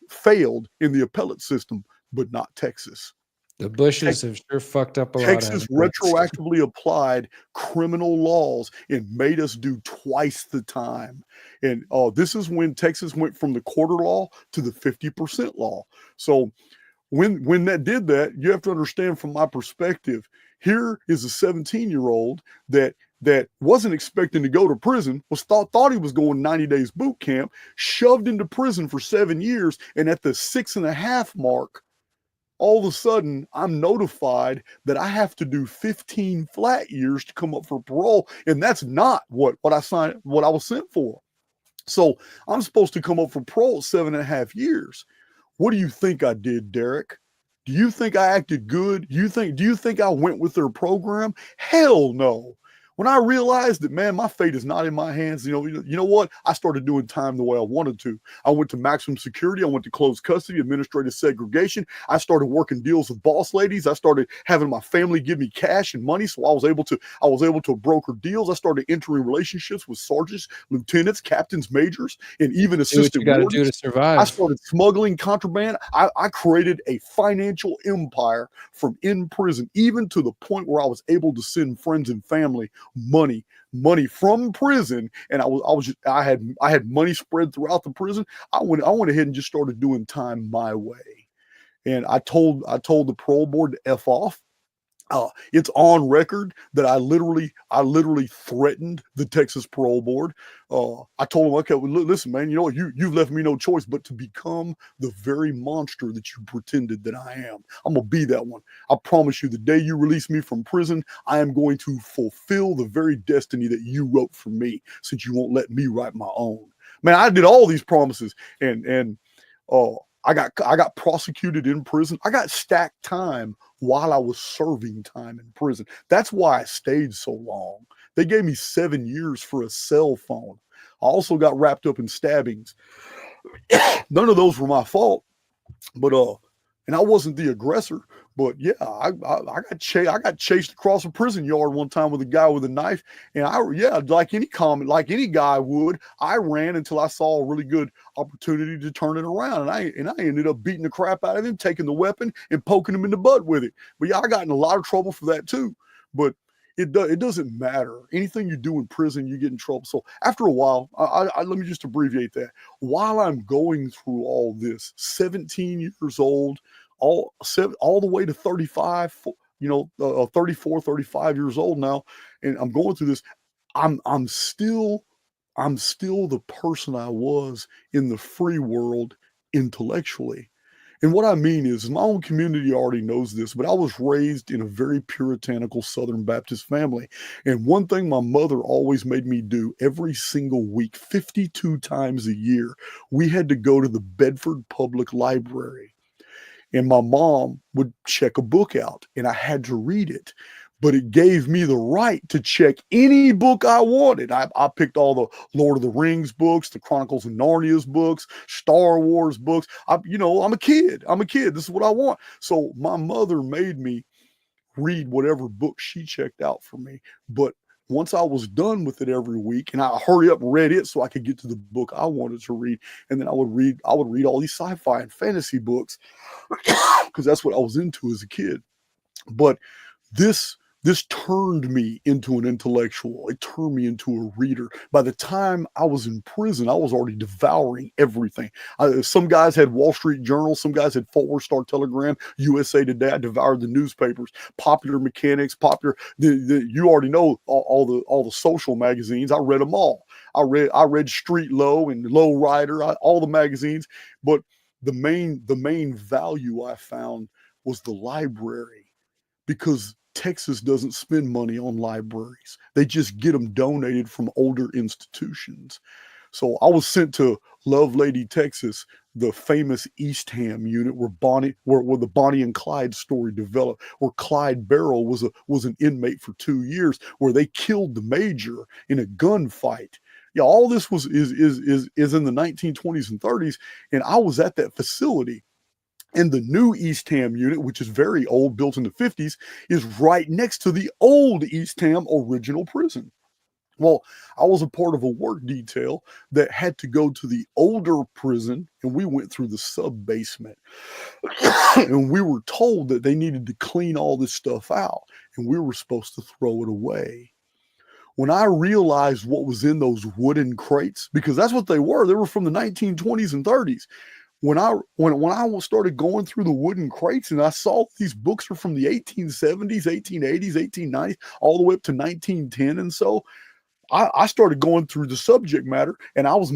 failed in the appellate system, but not Texas. The Bushes have sure fucked up a lot. Texas retroactively applied criminal laws and made us do twice the time. And this is when Texas went from the quarter law to the 50% law. So when that did that, you have to understand from my perspective, here is a 17-year-old that wasn't expecting to go to prison, thought he was going 90 days boot camp, shoved into prison for 7 years, and at the 6.5 mark, all of a sudden, I'm notified that I have to do 15 flat years to come up for parole, and that's not what I was sent for. So I'm supposed to come up for parole at 7.5 years. What do you think I did, Derrick? Do you think I acted good? Do you think I went with their program? Hell no. When I realized that, man, my fate is not in my hands, you know what? I started doing time the way I wanted to. I went to maximum security. I went to closed custody, administrative segregation. I started working deals with boss ladies. I started having my family give me cash and money, so I was able to broker deals. I started entering relationships with sergeants, lieutenants, captains, majors, and even Do what you assistant got to do wardens. to I survive. started smuggling contraband. I created a financial empire from in prison, even to the point where I was able to send friends and family money from prison. And I had money spread throughout the prison. I went ahead and just started doing time my way. And I told the parole board to F off. It's on record that I literally threatened the Texas parole board. I told them, okay, well, listen, man, you know what? You've left me no choice but to become the very monster that you pretended that I am. I'm gonna be that one. I promise you, the day you release me from prison, I am going to fulfill the very destiny that you wrote for me, since you won't let me write my own. Man, I did all these promises, and I got prosecuted in prison. I got stacked time while I was serving time in prison. That's why I stayed so long. They gave me 7 years for a cell phone. I also got wrapped up in stabbings. None of those were my fault, but and I wasn't the aggressor. But yeah, I got chased across a prison yard one time with a guy with a knife, and like any guy would, I ran until I saw a really good opportunity to turn it around, and I ended up beating the crap out of him, taking the weapon and poking him in the butt with it. But yeah, I got in a lot of trouble for that too. But it doesn't matter. Anything you do in prison, you get in trouble. So after a while, let me just abbreviate that. While I'm going through all this, 17 years old, all the way to 35, 34, 35 years old now, and I'm going through this. I'm still the person I was in the free world intellectually. And what I mean is, my own community already knows this, but I was raised in a very puritanical Southern Baptist family. And one thing my mother always made me do every single week, 52 times a year, we had to go to the Bedford Public Library. And my mom would check a book out, and I had to read it. But it gave me the right to check any book I wanted. I picked all the Lord of the Rings books, the Chronicles of Narnia's books, Star Wars books. I'm a kid. This is what I want. So my mother made me read whatever book she checked out for me. But once I was done with it every week, and I hurry up and read it so I could get to the book I wanted to read, and then I would read all these sci-fi and fantasy books because that's what I was into as a kid. But this turned me into an intellectual. It turned me into a reader. By the time I was in prison, I was already devouring everything. Some guys had Wall Street Journal, some guys had Fort Worth Star Telegram, USA Today. I devoured the newspapers, Popular Mechanics, you already know all the social magazines. I read them all. I read Street Low and Low Rider, all the magazines. But the main value I found was the library, because Texas doesn't spend money on libraries. They just get them donated from older institutions. So I was sent to Lovelady, Texas, the famous Eastham unit where the Bonnie and Clyde story developed, where Clyde Barrow was an inmate for 2 years, where they killed the major in a gunfight. Yeah, all this is in the 1920s and 30s, and I was at that facility. And the new Eastham unit, which is very old, built in the 50s, is right next to the old Eastham original prison. Well, I was a part of a work detail that had to go to the older prison, and we went through the sub basement. And we were told that they needed to clean all this stuff out, and we were supposed to throw it away. When I realized what was in those wooden crates, because that's what they were from the 1920s and 30s. When I started going through the wooden crates, and I saw these books are from the 1870s, 1880s, 1890s, all the way up to 1910, and so I started going through the subject matter, and I was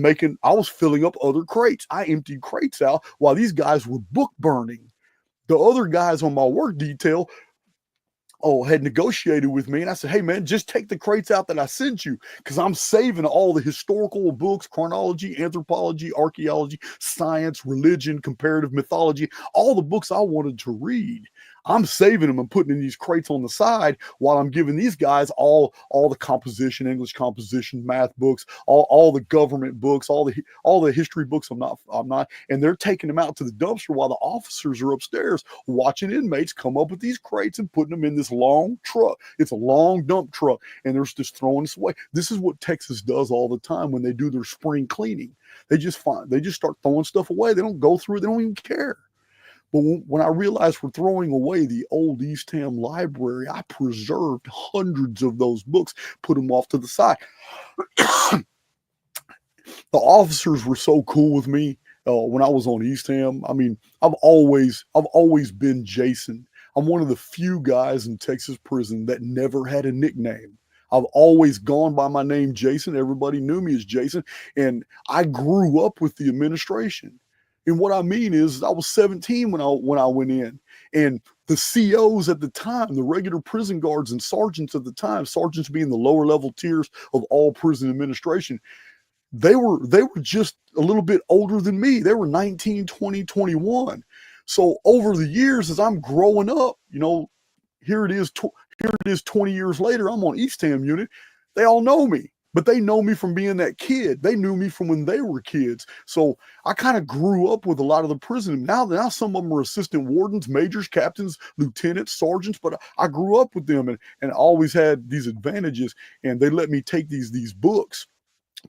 filling up other crates. I emptied crates out while these guys were book burning. The other guys on my work detail had negotiated with me, and I said, hey man, just take the crates out that I sent you, because I'm saving all the historical books, chronology, anthropology, archaeology, science, religion, comparative mythology, all the books I wanted to read. I'm saving them and putting in these crates on the side while I'm giving these guys all the composition, English composition, math books, all the government books, all the history books. I'm not, and they're taking them out to the dumpster while the officers are upstairs watching inmates come up with these crates and putting them in this long truck. It's a long dump truck, and they're just throwing this away. This is what Texas does all the time when they do their spring cleaning. They just start throwing stuff away. They don't go through it. They don't even care. But when I realized we're throwing away the old Eastham library, I preserved hundreds of those books, put them off to the side. The officers were so cool with me when I was on Eastham. I mean, I've always been Jason. I'm one of the few guys in Texas prison that never had a nickname. I've always gone by my name, Jason. Everybody knew me as Jason, and I grew up with the administration. And what I mean is, I was 17 when I went in, and the COs at the time, the regular prison guards and sergeants at the time, sergeants being the lower level tiers of all prison administration, they were just a little bit older than me. They were 19, 20, 21. So over the years, as I'm growing up, here it is 20 years later, I'm on Eastham unit. They all know me. But they know me from being that kid. They knew me from when they were kids. So I kind of grew up with a lot of the prison. Now some of them are assistant wardens, majors, captains, lieutenants, sergeants, but I grew up with them and always had these advantages. And they let me take these books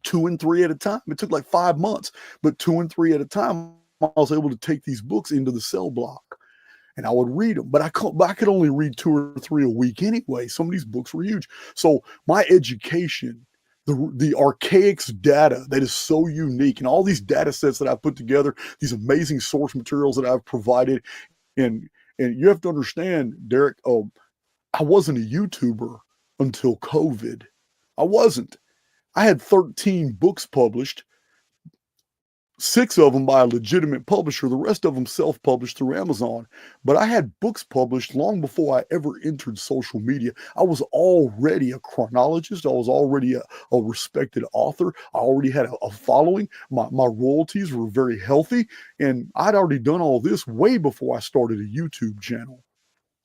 2 and 3 at a time. It took like 5 months, but 2 and 3 at a time, I was able to take these books into the cell block. And I would read them, but I could only read 2 or 3 a week anyway. Some of these books were huge. So my education, the Archaix data that is so unique, and all these data sets that I've put together, these amazing source materials that I've provided, and you have to understand, Derrick, I wasn't a YouTuber until COVID. I wasn't. I had 13 books published, 6 of them by a legitimate publisher, the rest of them self-published through Amazon. But I had books published long before I ever entered social media. I was already a chronologist. I was already a respected author. I already had a following. My royalties were very healthy. And I'd already done all this way before I started a YouTube channel.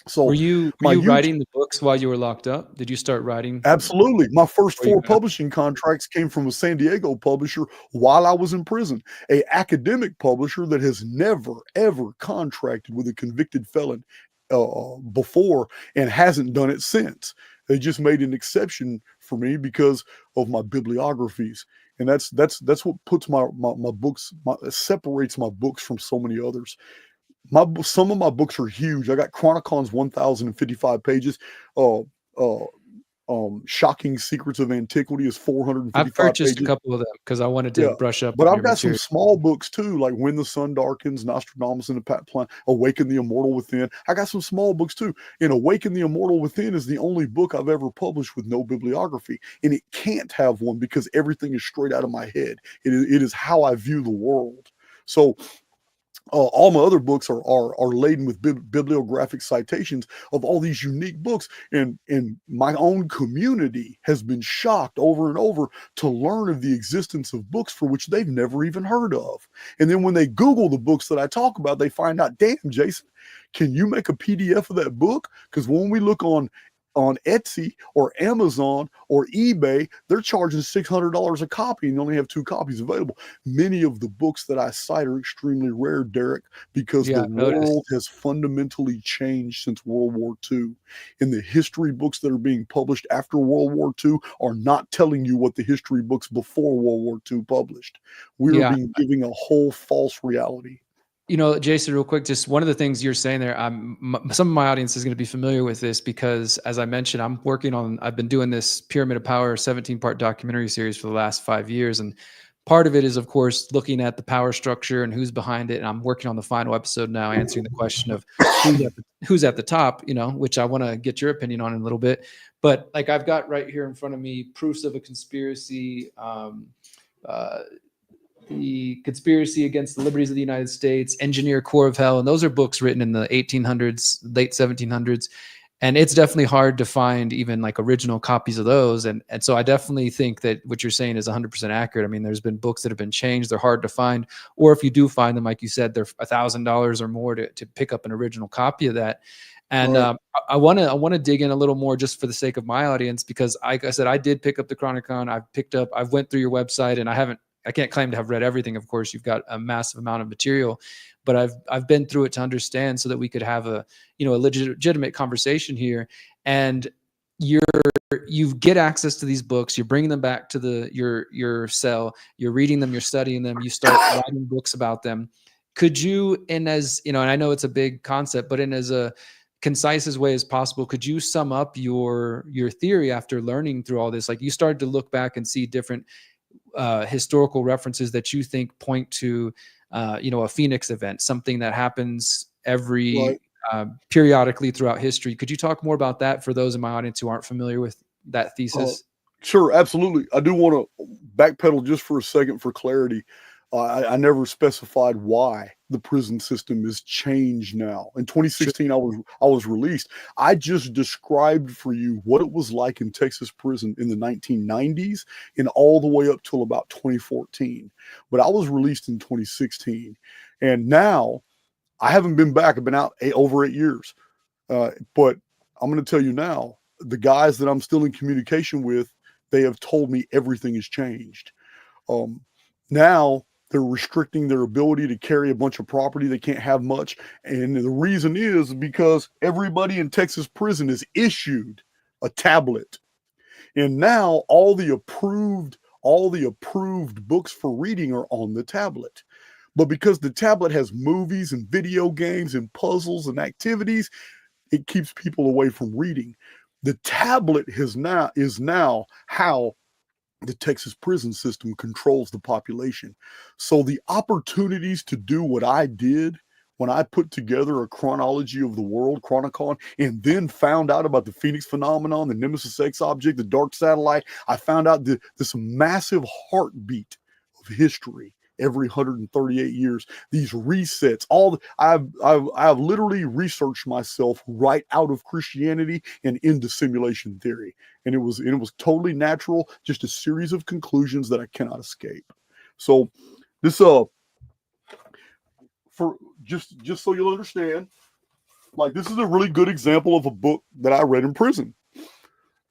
So were you writing the books while you were locked up? Did you start writing? Absolutely. My first 4 publishing contracts came from a San Diego publisher while I was in prison, an academic publisher that has never, ever contracted with a convicted felon before and hasn't done it since. They just made an exception for me because of my bibliographies. And that's what puts my books, separates my books from so many others. Some of my books are huge. I got Chronicons 1,055 pages. Shocking Secrets of Antiquity is 455 I've purchased pages. a couple of them because I wanted to brush up. But on I've your got material. some small books too, like When the Sun Darkens, Nostradamus and the Pat Plan, Awaken the Immortal Within. I got some small books too. And Awaken the Immortal Within is the only book I've ever published with no bibliography. And it can't have one because everything is straight out of my head. It is how I view the world. So all my other books are laden with bibliographic citations of all these unique books, and my own community has been shocked over and over to learn of the existence of books for which they've never even heard of. And then when they Google the books that I talk about, they find out, damn, Jason, can you make a PDF of that book? Because when we look on Etsy or Amazon or eBay, they're charging $600 a copy and you only have 2 copies available. Many of the books that I cite are extremely rare, Derrick, because the world has fundamentally changed since World War II. And the history books that are being published after World War II are not telling you what the history books before World War II published. We are being given a whole false reality. Jason, real quick, just one of the things you're saying there, some of my audience is going to be familiar with this because, as I mentioned, I've been doing this Pyramid of Power 17-part documentary series for the last 5 years. And part of it is, of course, looking at the power structure and who's behind it. And I'm working on the final episode now, answering the question of who's at the top, which I want to get your opinion on in a little bit. But like I've got right here in front of me, Proofs of a Conspiracy, The Conspiracy Against the Liberties of the United States, Engineer Corps of Hell. And those are books written in the 1800s, late 1700s. And it's definitely hard to find even like original copies of those. And so I definitely think that what you're saying is 100% accurate. I mean, there's been books that have been changed. They're hard to find. Or if you do find them, like you said, they're $1,000 or more to pick up an original copy of that. And Right. I want to dig in a little more just for the sake of my audience, because like I said, I did pick up the Chronicon. I've went through your website, and I can't claim to have read everything. Of course, you've got a massive amount of material, but I've been through it to understand, so that we could have a legitimate conversation here. And you get access to these books, you're bringing them back to your cell, you're reading them, you're studying them, you start writing books about them. Could you, and I know it's a big concept, but in as a concise as way as possible, could you sum up your theory after learning through all this? Like, you started to look back and see different historical references that you think point to a Phoenix event, something that happens every Right. periodically throughout history. Could you talk more about that for those in my audience who aren't familiar with that Uh, thesis? sure, absolutely. I do want to backpedal just for a second for clarity. I never specified why the prison system is changed now. In Sure. 2016, I was released. I just described for you what it was like in Texas prison in the 1990s and all the way up till about 2014. But I was released in 2016, and now I haven't been back. I've been out over 8 years. But I'm going to tell you now, the guys that I'm still in communication with, they have told me everything has changed. Um, Now they're restricting their ability to carry a bunch of property. They can't have much. And the reason is because everybody in Texas prison is issued a tablet. And now all the approved books for reading are on the tablet. But because the tablet has movies and video games and puzzles and activities, it keeps people away from reading. The tablet is now how the Texas prison system controls the population. So the opportunities to do what I did when I put together a chronology of the world, Chronicon, and then found out about the Phoenix phenomenon, the Nemesis X object, the dark satellite, I found out this massive heartbeat of history every 138 years, these resets, I've literally researched myself right out of Christianity and into simulation theory. And it was totally natural, just a series of conclusions that I cannot escape. So this for just so you'll understand, like, this is a really good example of a book that I read in prison.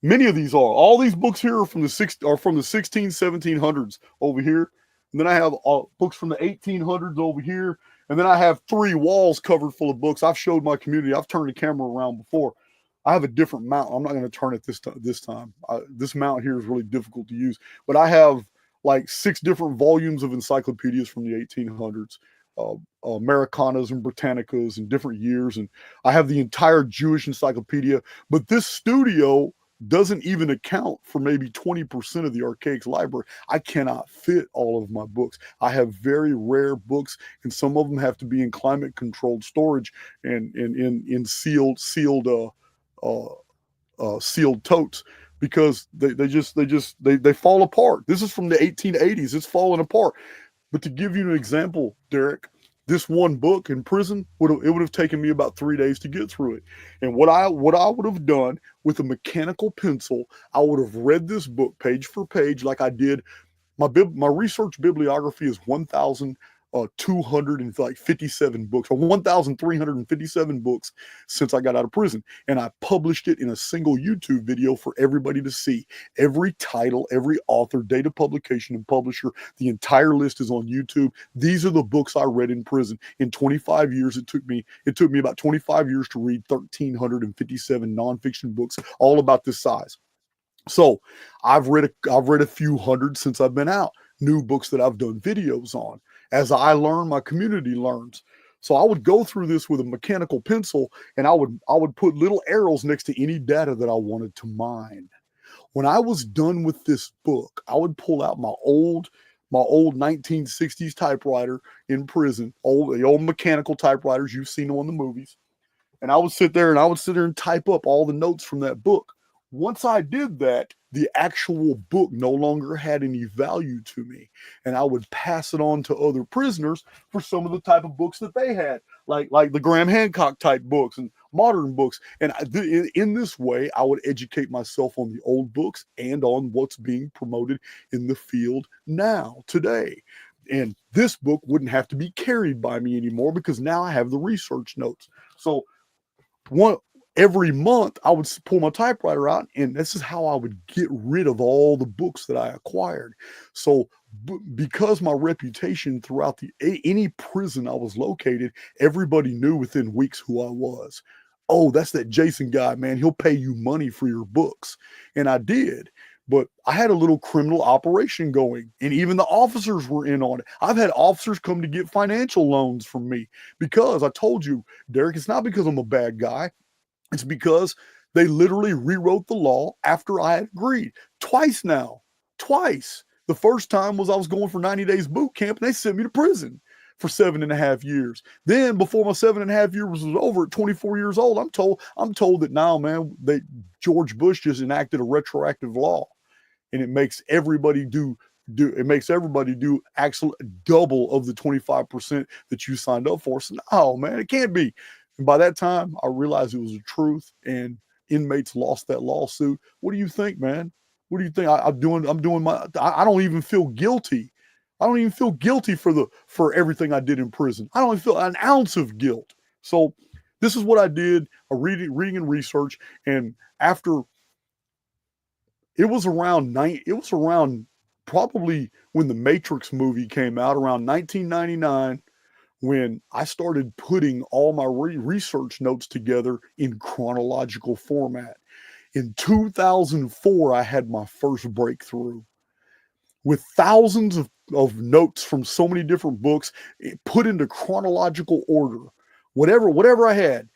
Many of these all these books here are from the 16 1700s over here, and then I have books from the 1800s over here, and then I have 3 walls covered full of books. I've showed my community. I've turned the camera around before. I have a different mount. I'm not going to turn it this time. This mount here is really difficult to use, but I have like 6 different volumes of encyclopedias from the 1800s, Americanas and Britannicas and different years, and I have the entire Jewish encyclopedia. But this studio doesn't even account for maybe 20% of the Archaix library. I cannot fit all of my books. I have very rare books, and some of them have to be in climate controlled storage and in sealed totes, because they fall apart. This is from the 1880s. It's falling apart. But to give you an example, Derrick, this one book in prison would have taken me about 3 days to get through it. And what I would have done with a mechanical pencil, I would have read this book page for page like I did. My research bibliography is 1,257 books, or 1,357 books since I got out of prison, and I published it in a single YouTube video for everybody to see. Every title, every author, date of publication, and publisher, the entire list is on YouTube. These are the books I read in prison. In 25 years, it took me about 25 years to read 1,357 nonfiction books, all about this size. So I've read a few hundred since I've been out, new books that I've done videos on. As I learn, my community learns. So I would go through this with a mechanical pencil, and I would put little arrows next to any data that I wanted to mine. When I was done with this book, I would pull out my old 1960s typewriter in prison, the old mechanical typewriters you've seen on the movies, and I would sit there and type up all the notes from that book. Once I did that, the actual book no longer had any value to me, and I would pass it on to other prisoners for some of the type of books that they had, like the Graham Hancock type books and modern books. And in this way, I would educate myself on the old books and on what's being promoted in the field now, today. And this book wouldn't have to be carried by me anymore, because now I have the research notes. So every month I would pull my typewriter out, and this is how I would get rid of all the books that I acquired. So because my reputation throughout any prison I was located, everybody knew within weeks who I was. Oh, that's that Jason guy, man. He'll pay you money for your books. And I did. But I had a little criminal operation going, and even the officers were in on it. I've had officers come to get financial loans from me because I told you, Derrick, it's not because I'm a bad guy. It's because they literally rewrote the law after I had agreed. Twice now. Twice. The first time was I was going for 90 days boot camp, and they sent me to prison for 7.5 years. Then before my 7.5 years was over at 24 years old, I'm told that now, man, George Bush just enacted a retroactive law, and it makes everybody do actually double of the 25% that you signed up for. So no, man, it can't be. And by that time, I realized it was the truth, and inmates lost that lawsuit. What do you think, man? What do you think? I'm doing my. I don't even feel guilty. I don't even feel guilty for everything I did in prison. I don't even feel an ounce of guilt. So this is what I did: reading and research. And after it was around probably when the Matrix movie came out, around 1999, when I started putting all my research notes together in chronological format. In 2004, I had my first breakthrough with thousands of notes from so many different books put into chronological order. Whatever I had,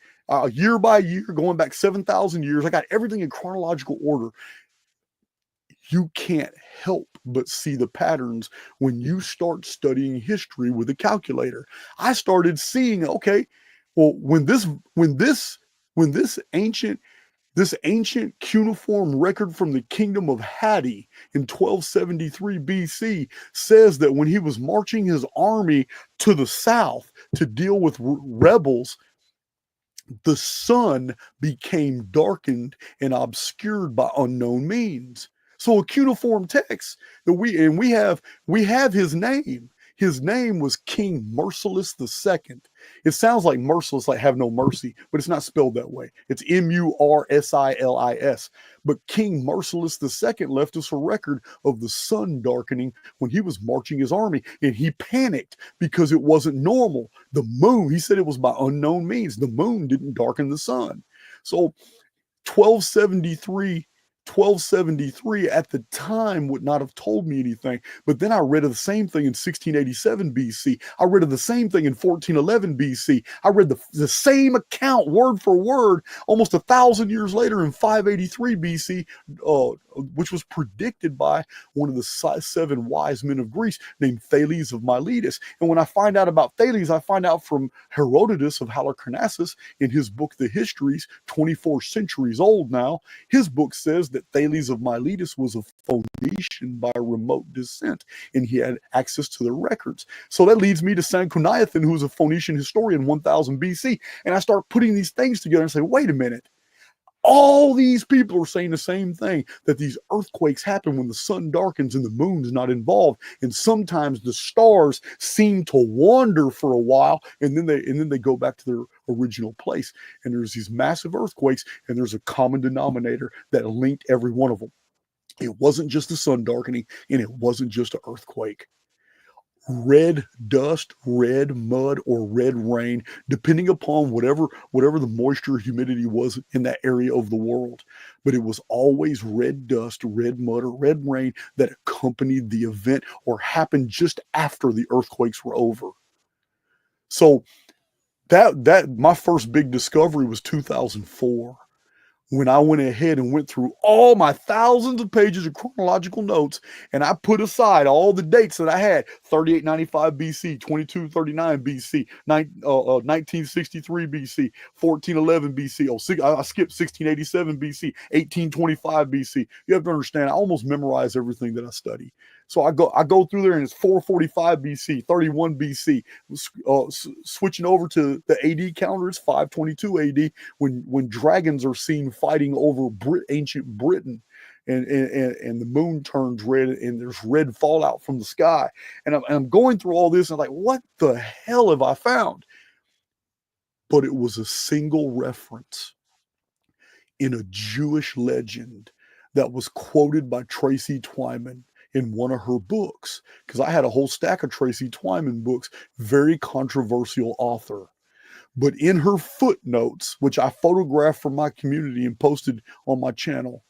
year by year, going back 7,000 years, I got everything in chronological order. You can't help but see the patterns when you start studying history with a calculator. I started seeing, okay, well, when this ancient cuneiform record from the kingdom of Hatti in 1273 BC says that when he was marching his army to the south to deal with rebels, the sun became darkened and obscured by unknown means. So a cuneiform text that we have his name. His name was King Merciless II. It sounds like merciless, like have no mercy, but it's not spelled that way. It's Mursilis. But King Merciless II left us a record of the sun darkening when he was marching his army, and he panicked because it wasn't normal. The moon, he said it was by unknown means. The moon didn't darken the sun. So 1273 1273 at the time would not have told me anything. But then I read of the same thing in 1687 BC. I read of the same thing in 1411 BC. I read the same account word for word almost 1,000 years later in 583 BC, which was predicted by one of the 7 wise men of Greece named Thales of Miletus. And when I find out about Thales, I find out from Herodotus of Halicarnassus in his book, The Histories, 24 centuries old now. His book says that Thales of Miletus was a Phoenician by remote descent, and he had access to the records. So that leads me to Sanchuniathon, who was a Phoenician historian, 1000 BC. And I start putting these things together and say, wait a minute. All these people are saying the same thing, that these earthquakes happen when the sun darkens and the moon's not involved. And sometimes the stars seem to wander for a while, and then they go back to their original place. And there's these massive earthquakes, and there's a common denominator that linked every one of them. It wasn't just the sun darkening, and it wasn't just an earthquake. Red dust, red mud, or red rain, depending upon whatever the moisture, humidity was in that area of the world. But it was always red dust, red mud, or red rain that accompanied the event or happened just after the earthquakes were over. So that my first big discovery was 2004. When I went ahead and went through all my thousands of pages of chronological notes, and I put aside all the dates that I had: 3895 BC, 2239 BC, 1963 BC, 1411 BC. I skipped 1687 BC, 1825 BC. You have to understand, I almost memorize everything that I study. So I go through there, and it's 445 BC, 31 BC. Switching over to the AD calendar, it's 522 AD when dragons are seen fighting over ancient Britain, and the moon turns red, and there's red fallout from the sky. And I'm going through all this, and I'm like, what the hell have I found? But it was a single reference in a Jewish legend that was quoted by Tracy Twyman in one of her books, because I had a whole stack of Tracy Twyman books, very controversial author. But in her footnotes, which I photographed for my community and posted on my channel,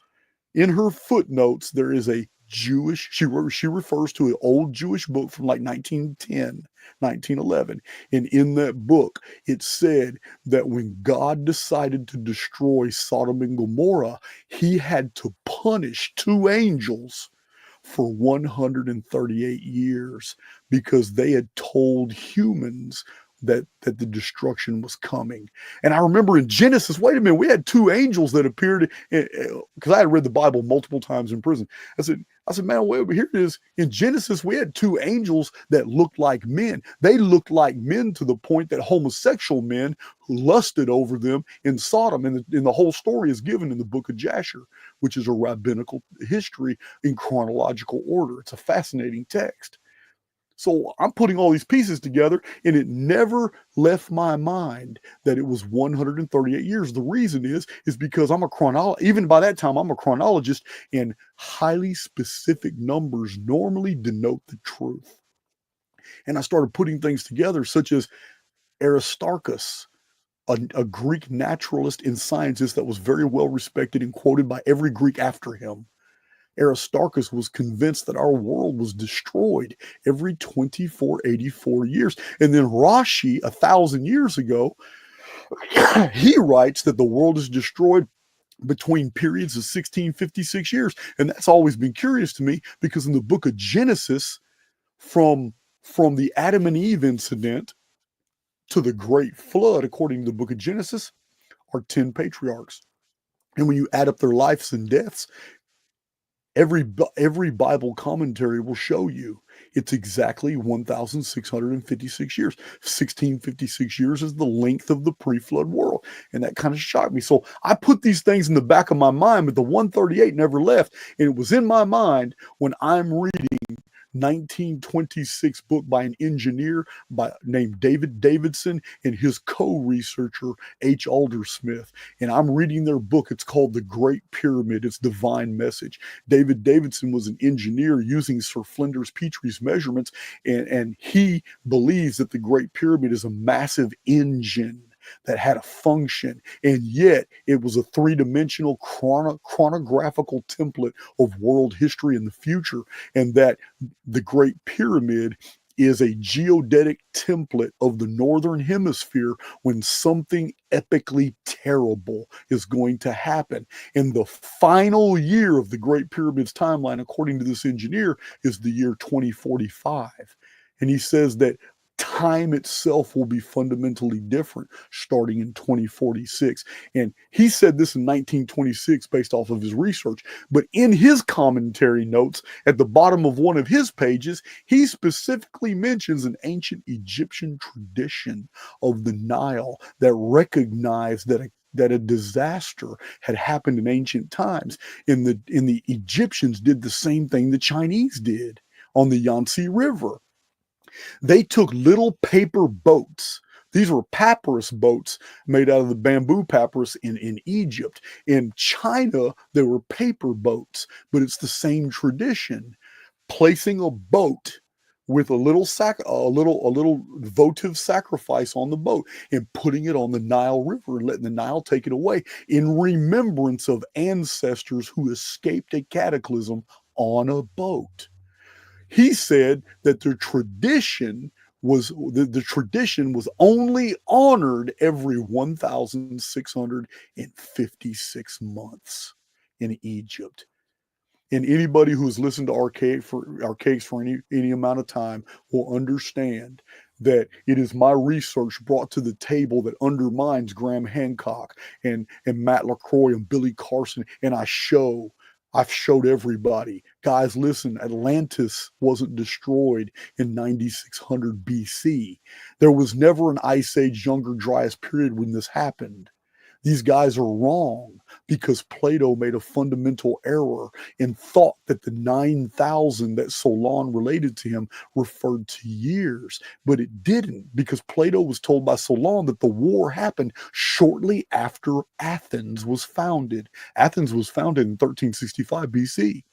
in her footnotes, there is a Jewish, she refers to an old Jewish book from like 1910, 1911. And in that book, it said that when God decided to destroy Sodom and Gomorrah, he had to punish two angels for 138 years because they had told humans that the destruction was coming. And I remember in Genesis, wait a minute, we had two angels that appeared, because I had read the Bible multiple times in prison. I said, man, wait, here it is. In Genesis, we had two angels that looked like men. They looked like men to the point that homosexual men who lusted over them in Sodom. And the whole story is given in the book of Jasher, which is a rabbinical history in chronological order. It's a fascinating text. So I'm putting all these pieces together, and it never left my mind that it was 138 years. The reason is because I'm a chronologist. Even by that time, I'm a chronologist, and highly specific numbers normally denote the truth. And I started putting things together, such as Aristarchus, a Greek naturalist and scientist that was very well respected and quoted by every Greek after him. Aristarchus was convinced that our world was destroyed every 2484 years. And then Rashi, 1,000 years ago, he writes that the world is destroyed between periods of 1656 years. And that's always been curious to me, because in the book of Genesis, from the Adam and Eve incident to the great flood, according to the book of Genesis, are 10 patriarchs. And when you add up their lives and deaths, every Bible commentary will show you it's exactly 1,656 years. 1656 years is the length of the pre-flood world. And that kind of shocked me. So I put these things in the back of my mind, but the 138 never left. And it was in my mind when I'm reading 1926 book by an engineer named David Davidson and his co-researcher H. Aldersmith. And I'm reading their book. It's called The Great Pyramid. It's Divine Message. David Davidson was an engineer using Sir Flinders Petrie's measurements, and he believes that the Great Pyramid is a massive engine that had a function, and yet it was a three-dimensional chronographical template of world history in the future, and that the Great Pyramid is a geodetic template of the northern hemisphere when something epically terrible is going to happen. And the final year of the Great Pyramid's timeline, according to this engineer, is the year 2045. And he says that time itself will be fundamentally different starting in 2046. And he said this in 1926 based off of his research. But in his commentary notes at the bottom of one of his pages, he specifically mentions an ancient Egyptian tradition of the Nile that recognized that a disaster had happened in ancient times. And the Egyptians did the same thing the Chinese did on the Yangtze River. They took little paper boats. These were papyrus boats made out of the bamboo papyrus in Egypt. In China, they were paper boats, but it's the same tradition. Placing a boat with a little votive sacrifice on the boat and putting it on the Nile River and letting the Nile take it away in remembrance of ancestors who escaped a cataclysm on a boat. He said that the tradition was only honored every 1,656 months in Egypt. And anybody who's listened to Archaix for any amount of time will understand that it is my research brought to the table that undermines Graham Hancock and Matt LaCroix and Billy Carson. And I've showed everybody, guys, listen, Atlantis wasn't destroyed in 9600 BC. There was never an Ice Age, Younger Dryas period when this happened. These guys are wrong because Plato made a fundamental error and thought that the 9,000 that Solon related to him referred to years, but it didn't, because Plato was told by Solon that the war happened shortly after Athens was founded. Athens was founded in 1365 BC.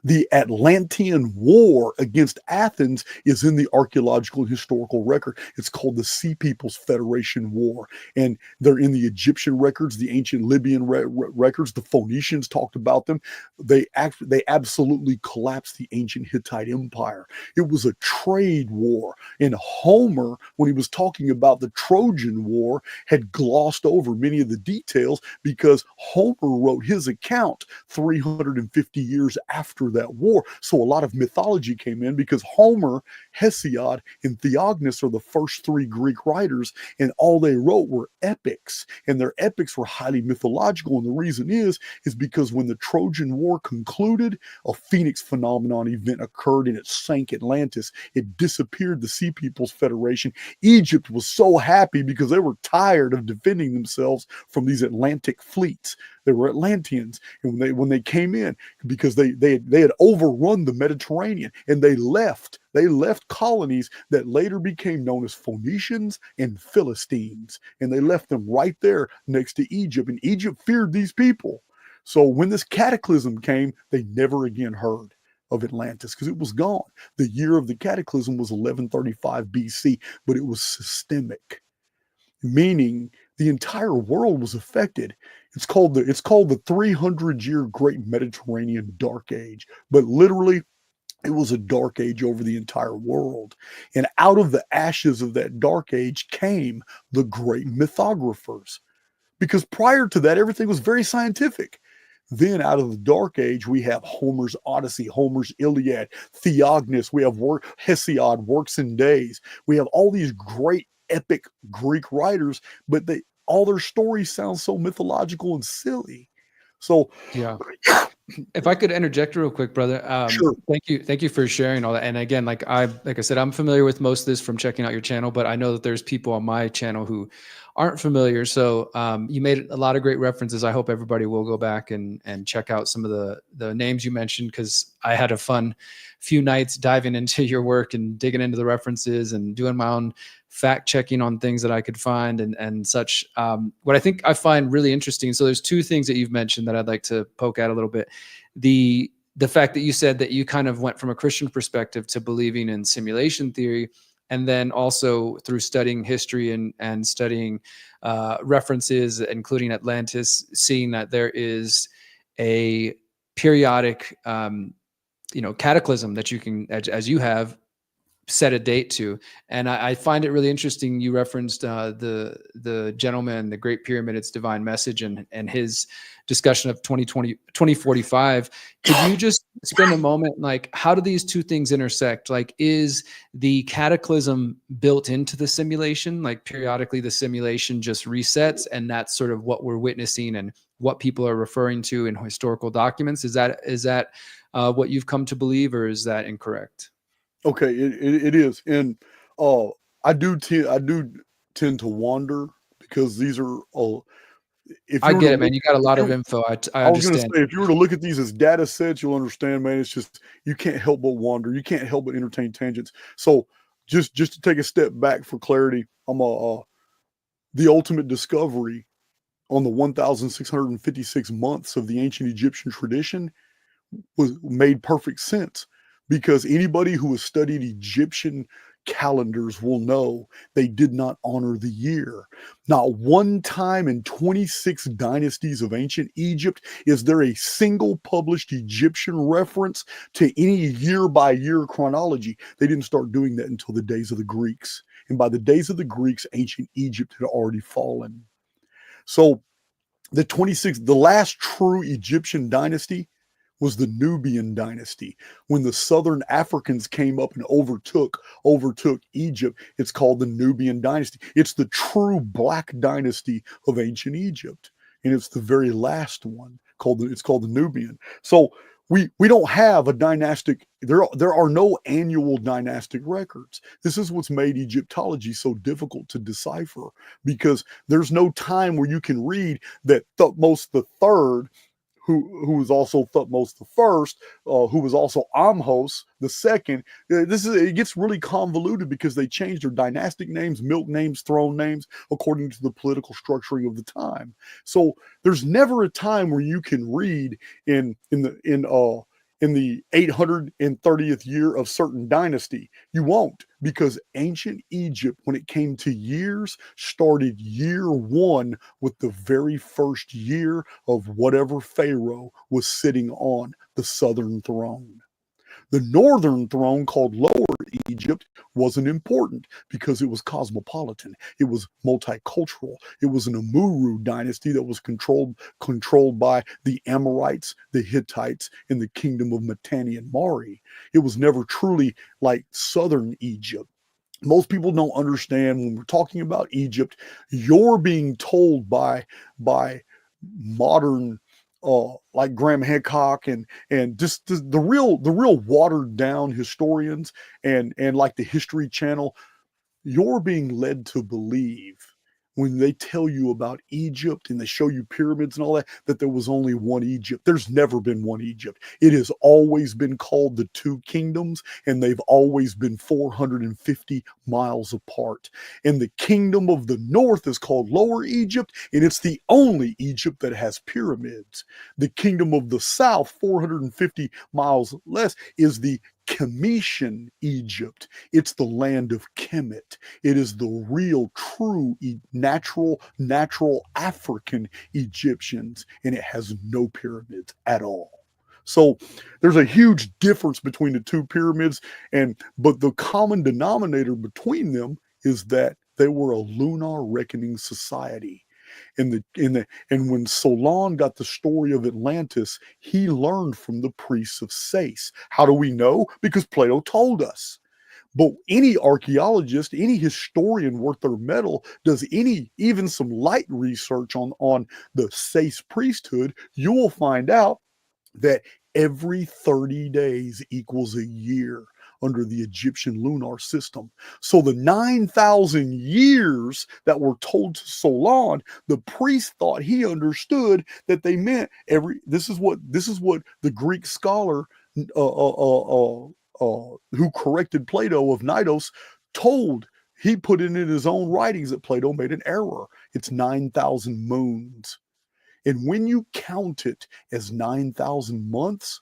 The Atlantean War against Athens is in the archaeological and historical record. It's called the Sea People's Federation War. And they're in the Egyptian records, the ancient Libyan records. The Phoenicians talked about them. They absolutely collapsed the ancient Hittite Empire. It was a trade war. And Homer, when he was talking about the Trojan War, had glossed over many of the details because Homer wrote his account 350 years after that war. So a lot of mythology came in because Homer, Hesiod, and Theognis are the first three Greek writers, and all they wrote were epics, and their epics were highly mythological. And the reason is because when the Trojan War concluded, a Phoenix phenomenon event occurred and it sank Atlantis. It disappeared the Sea People's Federation. Egypt was so happy because they were tired of defending themselves from these Atlantic fleets. They were Atlanteans, and when they came in, because they had overrun the Mediterranean, and they left colonies that later became known as Phoenicians and Philistines, and they left them right there next to Egypt, and Egypt feared these people. So when this cataclysm came, they never again heard of Atlantis because it was gone. The year of the cataclysm was 1135 BC, but it was systemic, meaning the entire world was affected. It's called the 300-year Great Mediterranean Dark Age, but literally it was a dark age over the entire world. And out of the ashes of that dark age came the great mythographers, because prior to that everything was very scientific. Then out of the dark age, we have Homer's Odyssey, Homer's Iliad, Theognis, we have Hesiod, Works and Days. We have all these great epic Greek writers, but all their stories sound so mythological and silly. So yeah. If I could interject real quick, brother. Sure. Thank you for sharing all that. And again, like I said, I'm familiar with most of this from checking out your channel, but I know that there's people on my channel who aren't familiar. So you made a lot of great references. I hope everybody will go back and check out some of the names you mentioned, because I had a fun few nights diving into your work and digging into the references and doing my own fact checking on things that I could find and such. What I think I find really interesting. So there's two things that you've mentioned that I'd like to poke at a little bit. The fact that you said that you kind of went from a Christian perspective to believing in simulation theory, and then also through studying history and studying references, including Atlantis, seeing that there is a periodic, cataclysm that you can, as you have, set a date to. And I find it really interesting. You referenced the gentleman, the Great Pyramid, its divine message, and his discussion of 2045. Could you just spend a moment, like, how do these two things intersect? Like, is the cataclysm built into the simulation? Like, periodically the simulation just resets, and that's sort of what we're witnessing and what people are referring to in historical documents? Is that what you've come to believe, or is that incorrect? Okay, it is, and I do tend to wander because these are if I you were get to it, man. look, You got a lot if of you, info. I I was going to understand. say, if you were to look at these as data sets, you'll understand, man. It's just you can't help but wander. You can't help but entertain tangents. So just to take a step back for clarity, the ultimate discovery on the 1,656 months of the ancient Egyptian tradition made perfect sense, because anybody who has studied Egyptian calendars will know they did not honor the year. Not one time in 26 dynasties of ancient Egypt is there a single published Egyptian reference to any year by year chronology. They didn't start doing that until the days of the Greeks. And by the days of the Greeks, ancient Egypt had already fallen. So the last true Egyptian dynasty was the Nubian dynasty. When the southern Africans came up and overtook Egypt, it's called the Nubian dynasty. It's the true black dynasty of ancient Egypt, and it's the very last one. It's called the Nubian. So we don't have a dynastic, there are no annual dynastic records. This is what's made Egyptology so difficult to decipher, because there's no time where you can read that Thutmose the third, who was also Thutmose the first, who was also Amhos the second. It gets really convoluted because they changed their dynastic names, milk names, throne names according to the political structuring of the time. So there's never a time where you can read in the 830th year of certain dynasty. You won't, because ancient Egypt, when it came to years, started year one with the very first year of whatever pharaoh was sitting on the southern throne. The northern throne, called Lower Egypt, wasn't important because it was cosmopolitan. It was multicultural. It was an Amuru dynasty that was controlled by the Amorites, the Hittites, and the kingdom of Mitanni and Mari. It was never truly like southern Egypt. Most people don't understand when we're talking about Egypt, you're being told by modern like Graham Hancock and just the real watered down historians and like the History Channel, you're being led to believe, when they tell you about Egypt and they show you pyramids and all that, that there was only one Egypt. There's never been one Egypt. It has always been called the Two Kingdoms, and they've always been 450 miles apart. And the kingdom of the north is called Lower Egypt, and it's the only Egypt that has pyramids. The kingdom of the south, 450 miles less, is the Chemetian Egypt. It's the land of Kemet. It is the real, true, natural African Egyptians, and it has no pyramids at all. So there's a huge difference between the two pyramids, but the common denominator between them is that they were a lunar reckoning society. And when Solon got the story of Atlantis, he learned from the priests of Sais. How do we know? Because Plato told us. But any archaeologist, any historian worth their mettle, does even some light research on the Sais priesthood, you will find out that every 30 days equals a year under the Egyptian lunar system. So the 9,000 years that were told to Solon, the priest thought he understood that they meant this is what the Greek scholar who corrected Plato of Knidos told. He put it in his own writings that Plato made an error. It's 9,000 moons. And when you count it as 9,000 months,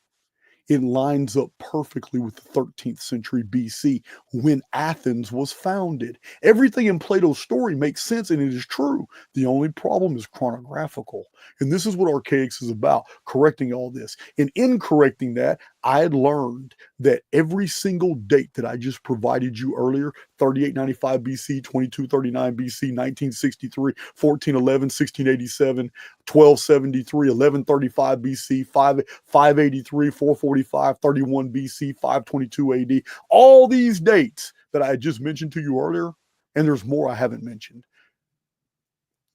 it lines up perfectly with the 13th century BC, when Athens was founded. Everything in Plato's story makes sense, and it is true. The only problem is chronographical. And this is what Archaix is about, correcting all this. And in correcting that, I had learned that every single date that I just provided you earlier, 3895 BC, 2239 BC, 1963, 1411, 1687, 1273, 1135 BC, 583, 445, 31 BC, 522 AD, all these dates that I just mentioned to you earlier, and there's more I haven't mentioned,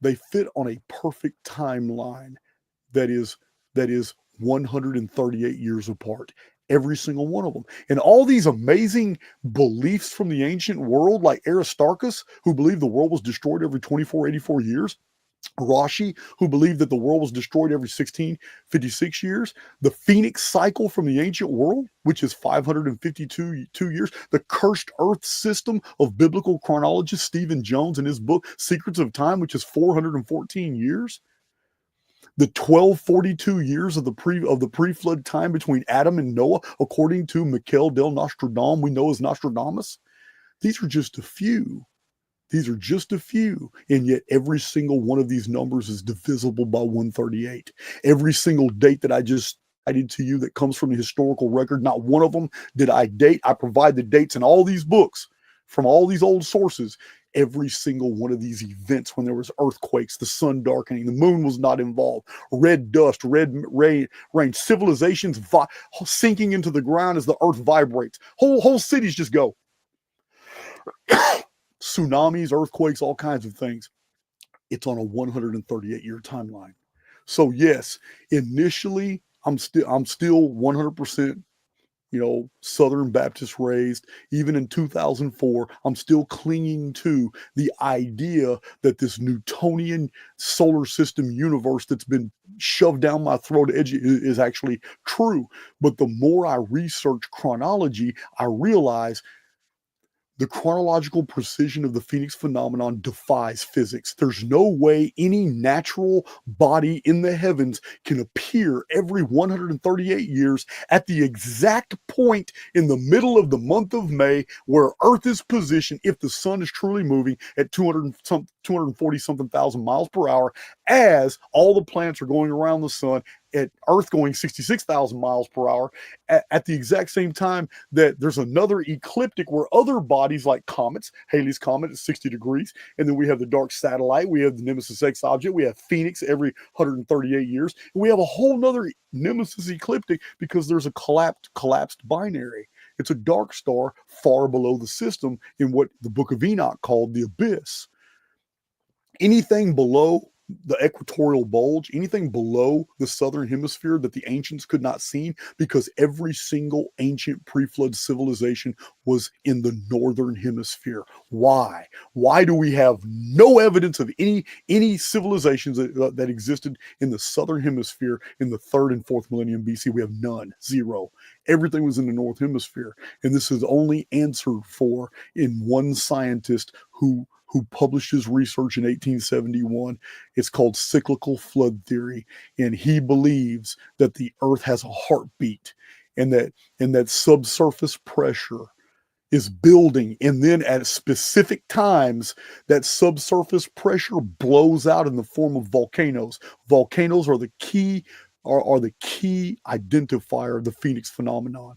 they fit on a perfect timeline that is 138 years apart. Every single one of them. And all these amazing beliefs from the ancient world, like Aristarchus, who believed the world was destroyed every 84 years, Rashi, who believed that the world was destroyed every 1656 years, the Phoenix cycle from the ancient world, which is 552 years, the cursed earth system of biblical chronologist Stephen Jones in his book Secrets of Time, which is 414 years, the 1242 years of the pre-flood time between Adam and Noah, according to Michel del Nostradam, we know as Nostradamus. These are just a few. These are just a few, and yet every single one of these numbers is divisible by 138. Every single date that I just cited to you that comes from the historical record, not one of them did I date. I provide the dates in all these books from all these old sources. Every single one of these events, when there was earthquakes, the sun darkening, the moon was not involved, red dust, red rain, civilizations sinking into the ground as the earth vibrates. Whole cities just go. Tsunamis, earthquakes, all kinds of things. It's on a 138-year timeline. So yes, initially I'm still 100%, Southern Baptist raised. Even in 2004, I'm still clinging to the idea that this Newtonian solar system universe that's been shoved down my throat edge is actually true. But the more I research chronology, I realize the chronological precision of the Phoenix phenomenon defies physics. There's no way any natural body in the heavens can appear every 138 years at the exact point in the middle of the month of May where Earth is positioned if the sun is truly moving at 240 something thousand miles per hour, as all the planets are going around the sun at Earth going 66,000 miles per hour at the exact same time that there's another ecliptic where other bodies like comets, Halley's Comet at 60 degrees, and then we have the dark satellite, we have the Nemesis X object, we have Phoenix every 138 years, and we have a whole nother Nemesis ecliptic because there's a collapsed binary. It's a dark star far below the system in what the Book of Enoch called the abyss. Anything below the equatorial bulge, anything below the southern hemisphere that the ancients could not see, because every single ancient pre-flood civilization was in the northern hemisphere. Why? Why do we have no evidence of any civilizations that existed in the southern hemisphere in the 3rd and 4th millennium BC? We have none, zero. Everything was in the north hemisphere, and this is only answered for in one scientist who published his research in 1871. It's called cyclical flood theory, and he believes that the earth has a heartbeat, and that subsurface pressure is building, and then at specific times that subsurface pressure blows out in the form of volcanoes. Volcanoes are the key identifier of the Phoenix phenomenon.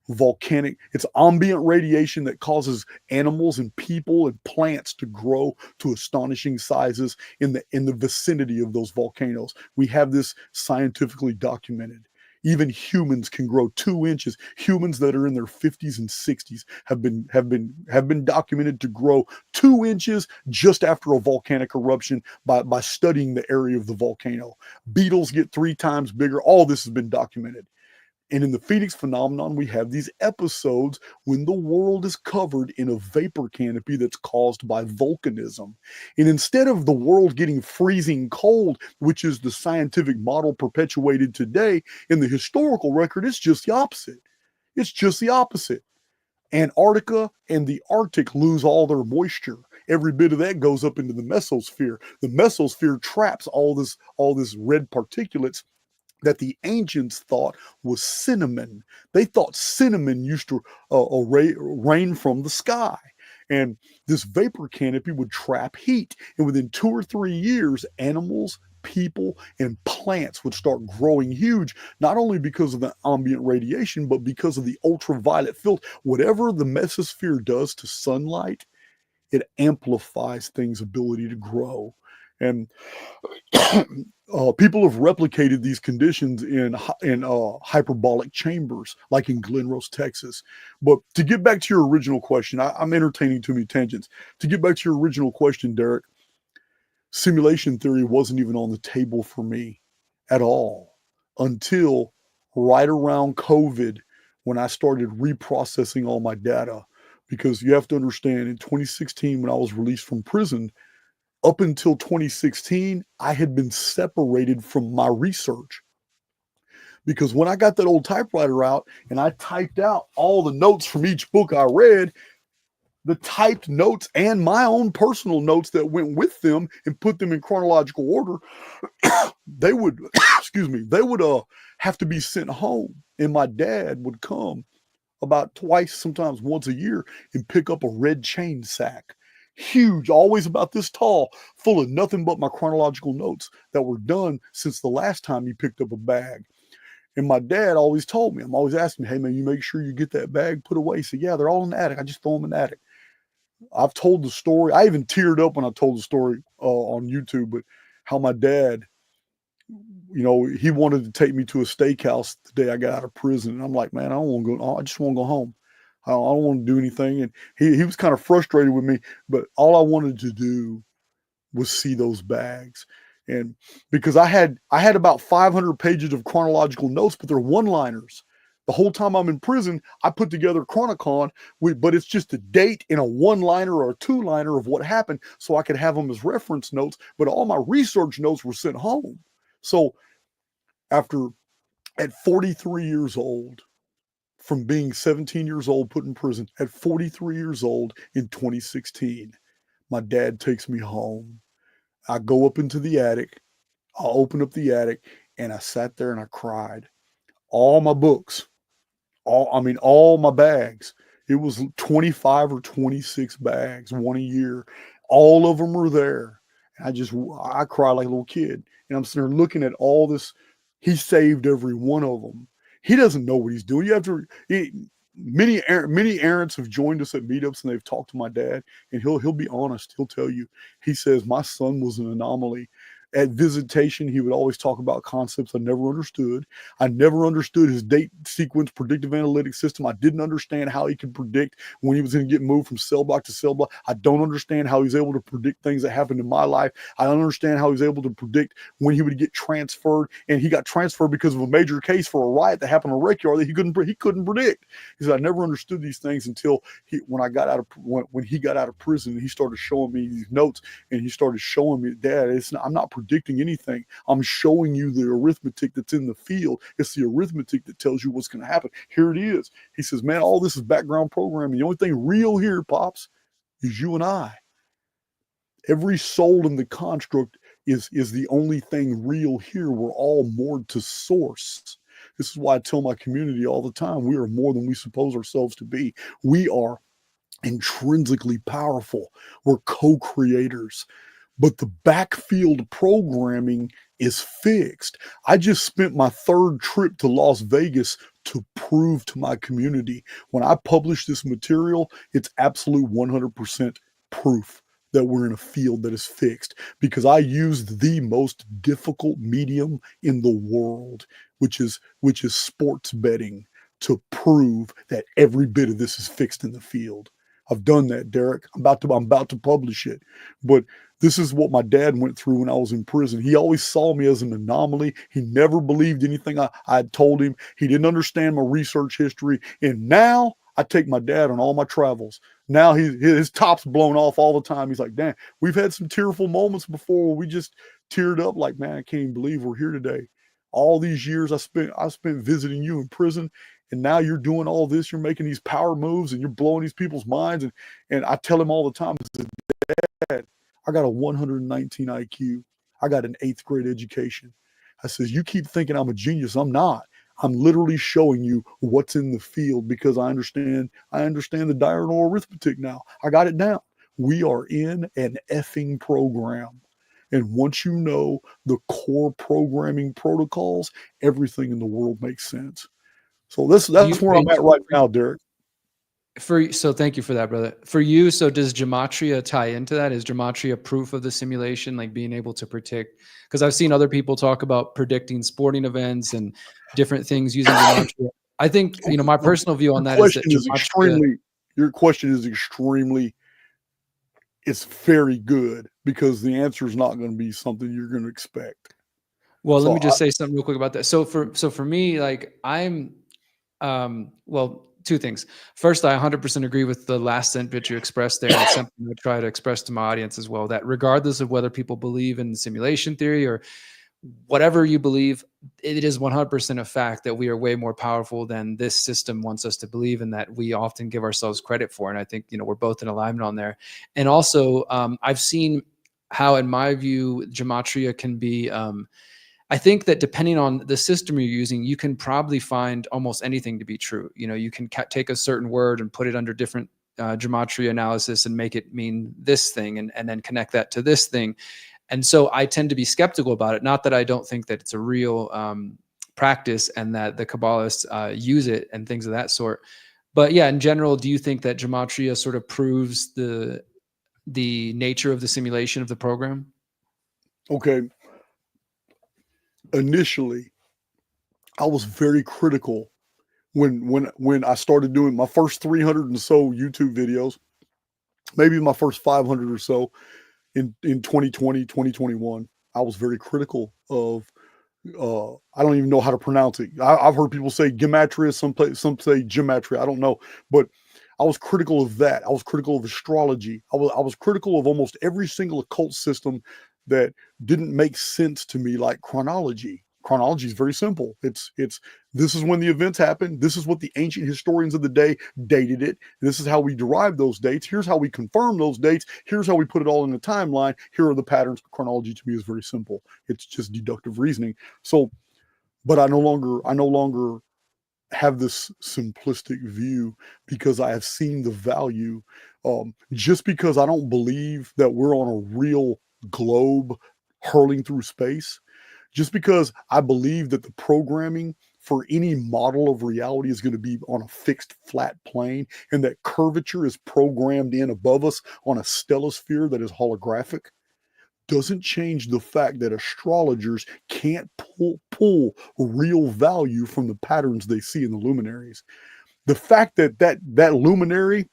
It's ambient radiation that causes animals and people and plants to grow to astonishing sizes in the vicinity of those volcanoes. We have this scientifically documented. Even humans can grow 2 inches. Humans that are in their 50s and 60s have been documented to grow 2 inches just after a volcanic eruption by studying the area of the volcano. Beetles get 3 times bigger. All this has been documented. And in the Phoenix phenomenon, we have these episodes when the world is covered in a vapor canopy that's caused by volcanism. And instead of the world getting freezing cold, which is the scientific model perpetuated today, in the historical record, it's just the opposite. It's just the opposite. Antarctica and the Arctic lose all their moisture. Every bit of that goes up into the mesosphere. The mesosphere traps all this red particulates that the ancients thought was cinnamon. They thought cinnamon used to rain from the sky. And this vapor canopy would trap heat. And within 2 or 3 years, animals, people, and plants would start growing huge, not only because of the ambient radiation, but because of the ultraviolet filter. Whatever the mesosphere does to sunlight, it amplifies things' ability to grow. And people have replicated these conditions in hyperbolic chambers, like in Glen Rose, Texas. But to get back to your original question, I'm entertaining too many tangents. To get back to your original question, Derrick, simulation theory wasn't even on the table for me at all until right around COVID, when I started reprocessing all my data. Because you have to understand, in 2016, when I was released from prison, up until 2016, I had been separated from my research. Because when I got that old typewriter out and I typed out all the notes from each book I read, the typed notes and my own personal notes that went with them and put them in chronological order, they would, they would have to be sent home. And my dad would come about twice, sometimes once a year, and pick up a red chain sack. Huge, always about this tall, full of nothing but my chronological notes that were done since the last time he picked up a bag. And my dad always told me, I'm always asking me, hey man, you make sure you get that bag put away. He said, yeah, they're all in the attic. I just throw them in the attic. I've told the story. I even teared up when I told the story on YouTube, but how my dad, he wanted to take me to a steakhouse the day I got out of prison. And I'm like, man, I don't want to go. I just want to go home. I don't want to do anything. And he was kind of frustrated with me, but all I wanted to do was see those bags. And because I had about 500 pages of chronological notes, but they're one-liners. The whole time I'm in prison, I put together Chronicon, but it's just a date in a one-liner or a two-liner of what happened, so I could have them as reference notes. But all my research notes were sent home. So at 43 years old, from being 17 years old, put in prison, at 43 years old in 2016, my dad takes me home. I go up into the attic. I open up the attic, and I sat there and I cried. All my books, all my bags. It was 25 or 26 bags, one a year. All of them were there. And I cried like a little kid. And I'm sitting there looking at all this. He saved every one of them. He doesn't know what he's doing. Many errands have joined us at meetups and they've talked to my dad, and he'll be honest. He'll tell you. He says my son was an anomaly. At visitation, he would always talk about concepts I never understood. I never understood his date sequence predictive analytics system. I didn't understand how he could predict when he was going to get moved from cell block to cell block. I don't understand how he's able to predict things that happened in my life. I don't understand how he's able to predict when he would get transferred. And he got transferred because of a major case for a riot that happened in a rec yard that he couldn't predict. He said, I never understood these things until when he got out of prison, and he started showing me these notes, and he started showing me, Dad, I'm not predicting anything. I'm showing you the arithmetic that's in the field. It's the arithmetic that tells you what's going to happen. Here it is. He says, man, all this is background programming. The only thing real here, Pops, is you and I. Every soul in the construct is the only thing real here. We're all moored to source. This is why I tell my community all the time, we are more than we suppose ourselves to be. We are intrinsically powerful. We're co-creators. But the backfield programming is fixed. I just spent my third trip to Las Vegas to prove to my community, when I publish this material, it's absolute 100% proof that we're in a field that is fixed, because I used the most difficult medium in the world, which is sports betting, to prove that every bit of this is fixed in the field. I've done that, Derrick. I'm about to publish it. But this is what my dad went through when I was in prison. He always saw me as an anomaly. He never believed anything I had told him. He didn't understand my research history. And now I take my dad on all my travels. Now his top's blown off all the time. He's like, damn, we've had some tearful moments before where we just teared up like, man, I can't even believe we're here today. All these years I spent visiting you in prison, and now you're doing all this. You're making these power moves, and you're blowing these people's minds. And I tell him all the time, I said, Dad, I got a 119 IQ. I got an 8th grade education. I says, you keep thinking I'm a genius. I'm not. I'm literally showing you what's in the field, because I understand the diurnal arithmetic now. I got it down. We are in an effing program. And once you know the core programming protocols, everything in the world makes sense. So that's where I'm at right now, Derrick. So thank you for that, brother. For you, so does gematria tie into that? Is gematria proof of the simulation, like being able to predict? Because I've seen other people talk about predicting sporting events and different things using gematria. I think, my personal view on that is that your question is extremely, it's very good, because the answer is not going to be something you're going to expect. Well, let me just say something real quick about that. So for me, like I'm, well, two things. First, I 100% agree with the last sentence you expressed there. And it's something I try to express to my audience as well, that regardless of whether people believe in simulation theory or whatever you believe, it is 100% a fact that we are way more powerful than this system wants us to believe, and that we often give ourselves credit for. And I think, we're both in alignment on there. And also, I've seen how, in my view, gematria can be, I think that depending on the system you're using, you can probably find almost anything to be true. You can take a certain word and put it under different gematria analysis and make it mean this thing, and then connect that to this thing. And so I tend to be skeptical about it. Not that I don't think that it's a real practice and that the Kabbalists use it and things of that sort. But yeah, in general, do you think that gematria sort of proves the nature of the simulation of the program? Okay. Initially, I was very critical when I started doing my first 300 and so YouTube videos, maybe my first 500 or so in 2020, 2021. I was very critical of. I don't even know how to pronounce it. I've heard people say gematria, some say gematria. I don't know, but I was critical of that. I was critical of astrology. I was critical of almost every single occult system that didn't make sense to me, like chronology. Chronology is very simple. It's this is when the events happened. This is what the ancient historians of the day dated it. This is how we derive those dates. Here's how we confirm those dates. Here's how we put it all in the timeline. Here are the patterns. Chronology to me is very simple. It's just deductive reasoning. So, but I no longer have this simplistic view because I have seen the value. Just because I don't believe that we're on a real globe hurling through space, just because I believe that the programming for any model of reality is going to be on a fixed flat plane and that curvature is programmed in above us on a stellosphere that is holographic, doesn't change the fact that astrologers can't pull real value from the patterns they see in the luminaries. The fact that luminary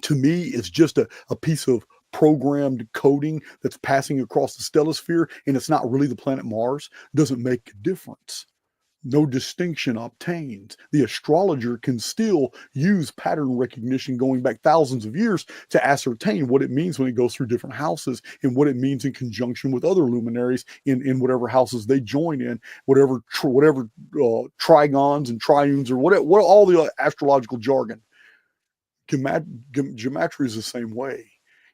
to me is just a piece of programmed coding that's passing across the stellosphere and it's not really the planet Mars doesn't make a difference. No distinction obtained. The astrologer can still use pattern recognition going back thousands of years to ascertain what it means when it goes through different houses and what it means in conjunction with other luminaries in whatever houses they join in, whatever trigons and triunes or what all the astrological jargon. Gematria is the same way.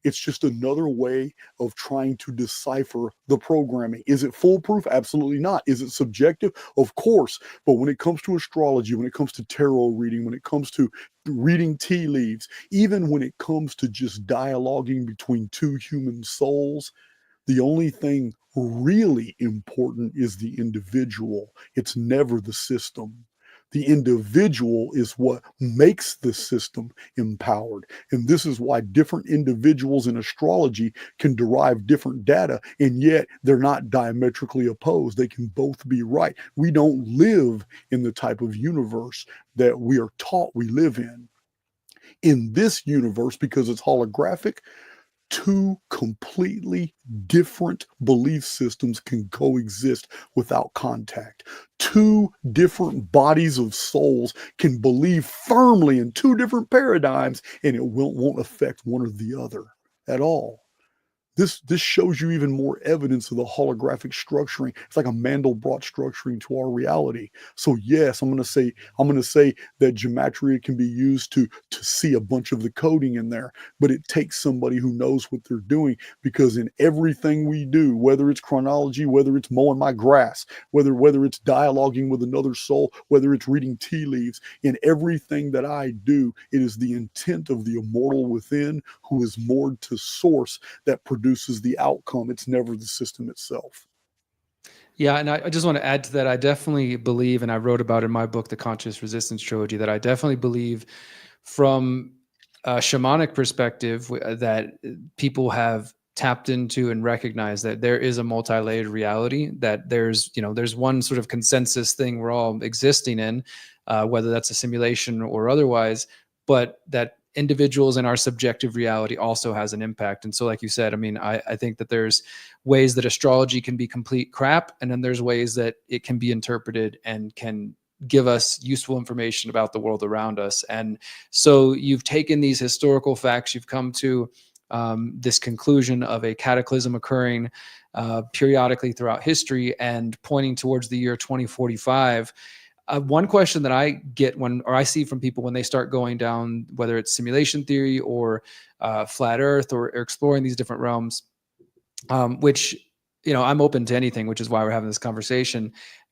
It's just another way of trying to decipher the programming. Is it foolproof? Absolutely not. Is it subjective? Of course. But when it comes to astrology, when it comes to tarot reading, when it comes to reading tea leaves, even when it comes to just dialoguing between two human souls, the only thing really important is the individual. It's never the system. The individual is what makes the system empowered. And this is why different individuals in astrology can derive different data, and yet they're not diametrically opposed. They can both be right. We don't live in the type of universe that we are taught we live in. In this universe, because it's holographic, two completely different belief systems can coexist without contact. Two different bodies of souls can believe firmly in two different paradigms, and it won't affect one or the other at all. This shows you even more evidence of the holographic structuring. It's like a Mandelbrot structuring to our reality. So yes, I'm going to say that gematria can be used to see a bunch of the coding in there, but it takes somebody who knows what they're doing, because in everything we do, whether it's chronology, whether it's mowing my grass, whether it's dialoguing with another soul, whether it's reading tea leaves, in everything that I do, it is the intent of the immortal within who is moored to source that produces the outcome. It's never the system itself. Yeah, and I just want to add to that. I definitely believe, and I wrote about in my book, The Conscious Resistance Trilogy, that I definitely believe from a shamanic perspective that people have tapped into and recognized that there is a multi-layered reality, that there's one sort of consensus thing we're all existing in, whether that's a simulation or otherwise, but that individuals in our subjective reality also has an impact. And so, like you said, I mean, I think that there's ways that astrology can be complete crap, and then there's ways that it can be interpreted and can give us useful information about the world around us. And so you've taken these historical facts, you've come to this conclusion of a cataclysm occurring periodically throughout history and pointing towards the year 2045. One question that I get I see from people when they start going down, whether it's simulation theory or flat Earth or exploring these different realms, which, I'm open to anything, which is why we're having this conversation.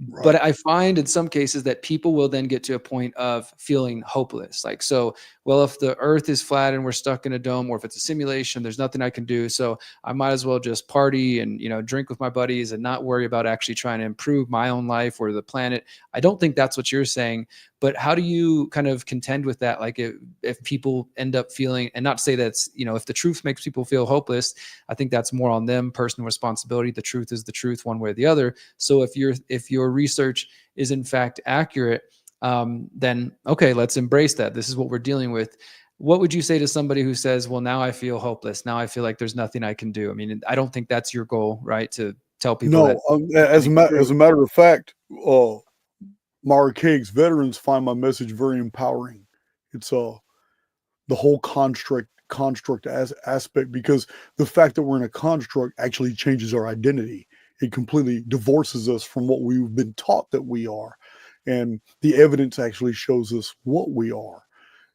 Right. But I find in some cases that people will then get to a point of feeling hopeless. Like, so, well, if the Earth is flat and we're stuck in a dome, or if it's a simulation, there's nothing I can do. So I might as well just party and, drink with my buddies and not worry about actually trying to improve my own life or the planet. I don't think that's what you're saying. But how do you kind of contend with that? Like, if people end up feeling, and not to say that's, if the truth makes people feel hopeless, I think that's more on them, personal responsibility. The truth is the truth one way or the other. So if your research is in fact accurate, then okay, let's embrace that. This is what we're dealing with. What would you say to somebody who says, well, now I feel hopeless. Now I feel like there's nothing I can do. I mean, I don't think that's your goal, right? To tell people that? No, as a matter of fact, my Archaix veterans find my message very empowering. It's the whole construct aspect, because the fact that we're in a construct actually changes our identity. It completely divorces us from what we've been taught that we are, and the evidence actually shows us what we are.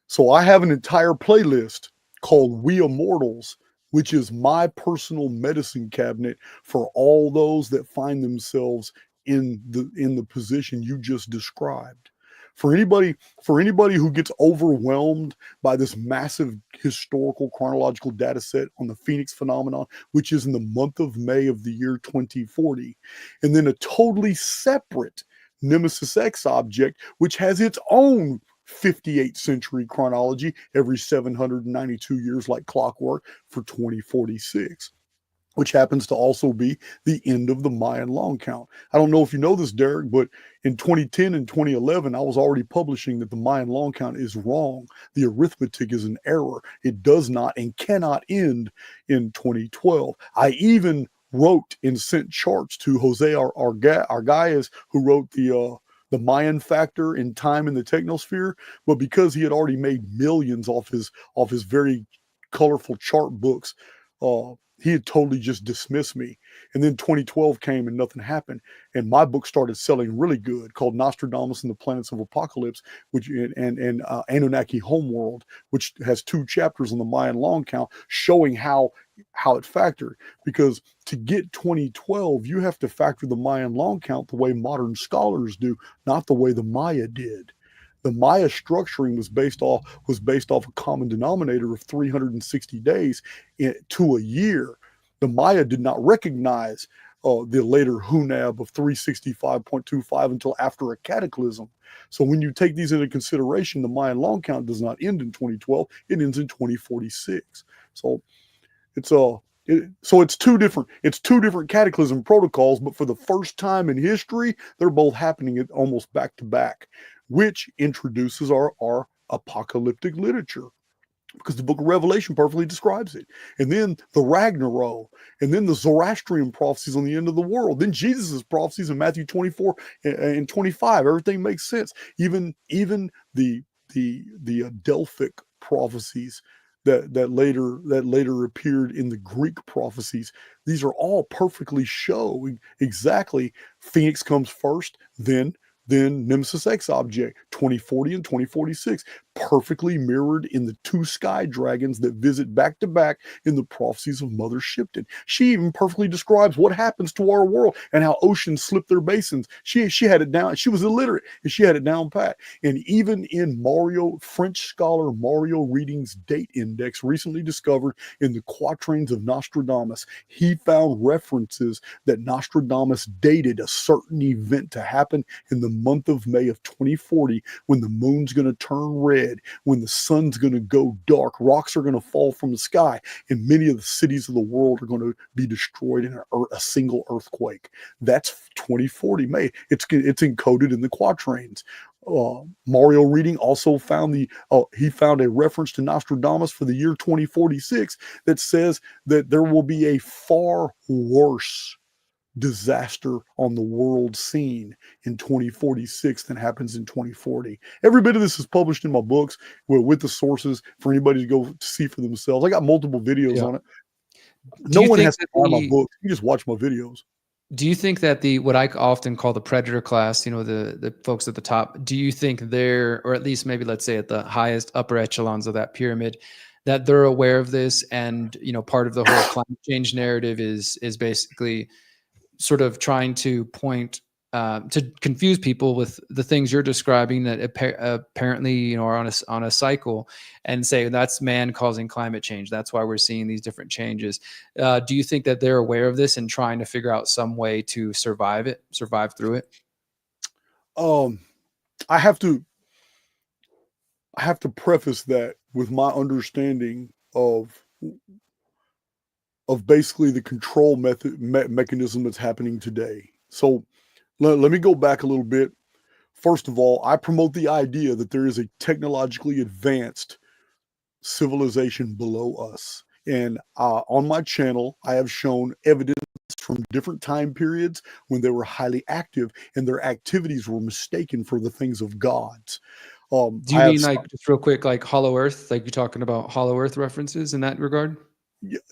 So I have an entire playlist called We Immortals, which is my personal medicine cabinet for all those that find themselves in the position you just described. For anybody who gets overwhelmed by this massive historical chronological data set on the Phoenix phenomenon, which is in the month of May of the year 2040, and then a totally separate Nemesis X object, which has its own 58th century chronology every 792 years like clockwork for 2046, which happens to also be the end of the Mayan long count. I don't know if you know this, Derrick, but in 2010 and 2011, I was already publishing that the Mayan long count is wrong. The arithmetic is an error. It does not and cannot end in 2012. I even wrote and sent charts to Jose Archaix, who wrote the Mayan factor in time in the technosphere, but because he had already made millions off his very colorful chart books, he had totally just dismissed me. And then 2012 came and nothing happened. And my book started selling really good, called Nostradamus and the Planets of Apocalypse, which and Anunnaki Homeworld, which has 2 chapters on the Mayan long count showing how it factored. Because to get 2012, you have to factor the Mayan long count the way modern scholars do, not the way the Maya did. The Maya structuring was based off a common denominator of 360 days to a year. The Maya did not recognize the later Hunab of 365.25 until after a cataclysm. So when you take these into consideration, the Mayan long count does not end in 2012; it ends in 2046. So it's two different cataclysm protocols, but for the first time in history, they're both happening at almost back to back, which introduces our apocalyptic literature, because the book of Revelation perfectly describes it. And then the Ragnarok, and then the Zoroastrian prophecies on the end of the world, then Jesus' prophecies in Matthew 24 and 25. Everything makes sense. Even the Delphic prophecies that later appeared in the Greek prophecies. These are all perfectly show exactly Phoenix comes first, then Nemesis X object, 2040 and 2046, perfectly mirrored in the 2 sky dragons that visit back to back in the prophecies of Mother Shipton. She even perfectly describes what happens to our world and how oceans slip their basins. She had it down. She was illiterate and she had it down pat. And even in French scholar Mario Reading's date index, recently discovered in the quatrains of Nostradamus, he found references that Nostradamus dated a certain event to happen in the month of May of 2040, when the moon's going to turn red, when the sun's going to go dark, rocks are going to fall from the sky, and many of the cities of the world are going to be destroyed in a single earthquake. That's 2040 May. It's encoded in the quatrains. Mario Reading also found he found a reference to Nostradamus for the year 2046 that says that there will be a far worse disaster on the world scene in 2046 than happens in 2040. Every bit of this is published in my books with the sources for anybody to go see for themselves. I got multiple videos on it. No one has to buy my books. You just watch my videos. Do you think that what I often call the predator class, the folks at the top, do you think they're, or at least maybe let's say at the highest upper echelons of that pyramid, that they're aware of this, and part of the whole climate change narrative is basically sort of trying to point to confuse people with the things you're describing that apparently are on a cycle, and say that's man causing climate change, that's why we're seeing these different changes? Do you think that they're aware of this and trying to figure out some way to survive through it? I have to preface that with my understanding of basically the control mechanism that's happening today. So let me go back a little bit. First of all, I promote the idea that there is a technologically advanced civilization below us. And on my channel, I have shown evidence from different time periods when they were highly active and their activities were mistaken for the things of gods. Do you I have mean like just real quick, like Hollow Earth? Like you're talking about Hollow Earth references in that regard?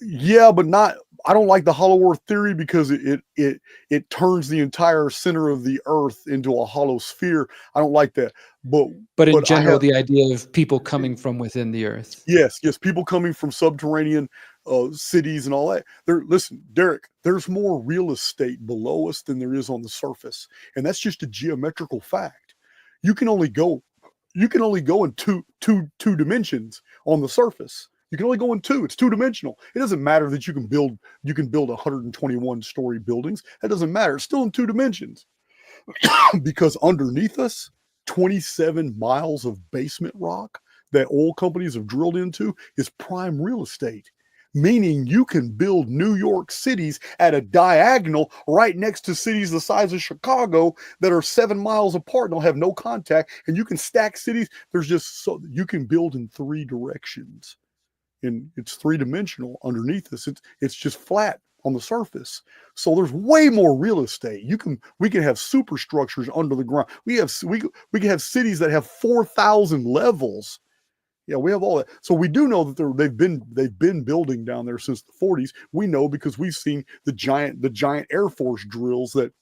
Yeah, but not. I don't like the hollow Earth theory because it turns the entire center of the Earth into a hollow sphere. I don't like that. But But in but I general, have the idea of people coming from within the earth. yes, people coming from subterranean cities and all that. Listen, Derrick, there's more real estate below us than there is on the surface, and that's just a geometrical fact. You can only go in two dimensions on the surface. You can only go in two. It's two-dimensional. It doesn't matter that you can build 121-story buildings. That doesn't matter. It's still in two dimensions. Because underneath us, 27 miles of basement rock that oil companies have drilled into is prime real estate. Meaning you can build New York cities at a diagonal right next to cities the size of Chicago that are 7 miles apart and they'll have no contact. And you can stack cities. You can build in three directions. And it's three-dimensional underneath us. It's just flat on the surface. So there's way more real estate. We can have superstructures under the ground. We can have cities that have 4,000 levels. Yeah, we have all that. So we do know that they've been building down there since the 40s. We know because we've seen the giant Air Force drills that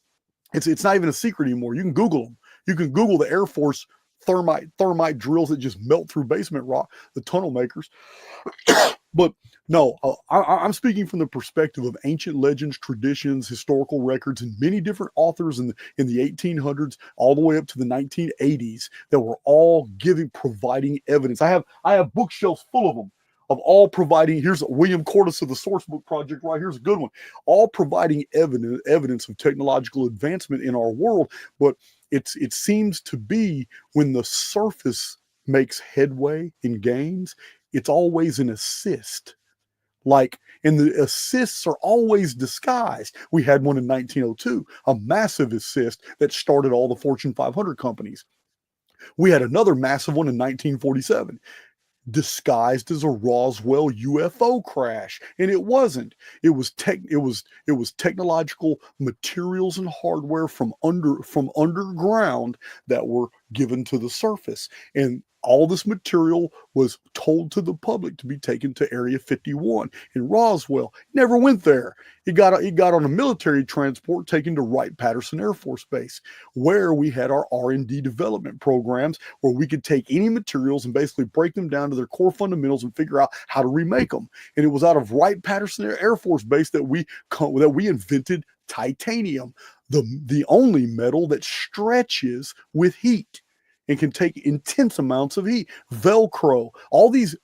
it's not even a secret anymore. You can Google them. You can Google the Air Force thermite drills that just melt through basement rock, the tunnel makers. But no, I'm speaking from the perspective of ancient legends, traditions, historical records, and many different authors in the 1800s all the way up to the 1980s that were all providing evidence. I have bookshelves full of them, of all providing. Here's William Cordes of the Sourcebook Project right here's a good one, all providing evidence of technological advancement in our world. But it seems to be when the surface makes headway and gains, it's always an assist. And the assists are always disguised. We had one in 1902, a massive assist that started all the Fortune 500 companies. We had another massive one in 1947, disguised as a Roswell UFO crash, and it wasn't. It was technological materials and hardware from underground that were given to the surface, and all this material was told to the public to be taken to Area 51 in Roswell. Never went there. It got on a military transport taken to Wright-Patterson Air Force Base, where we had our R&D development programs where we could take any materials and basically break them down to their core fundamentals and figure out how to remake them. And it was out of Wright-Patterson Air Force Base that we invented titanium, the only metal that stretches with heat and can take intense amounts of heat. Velcro, all these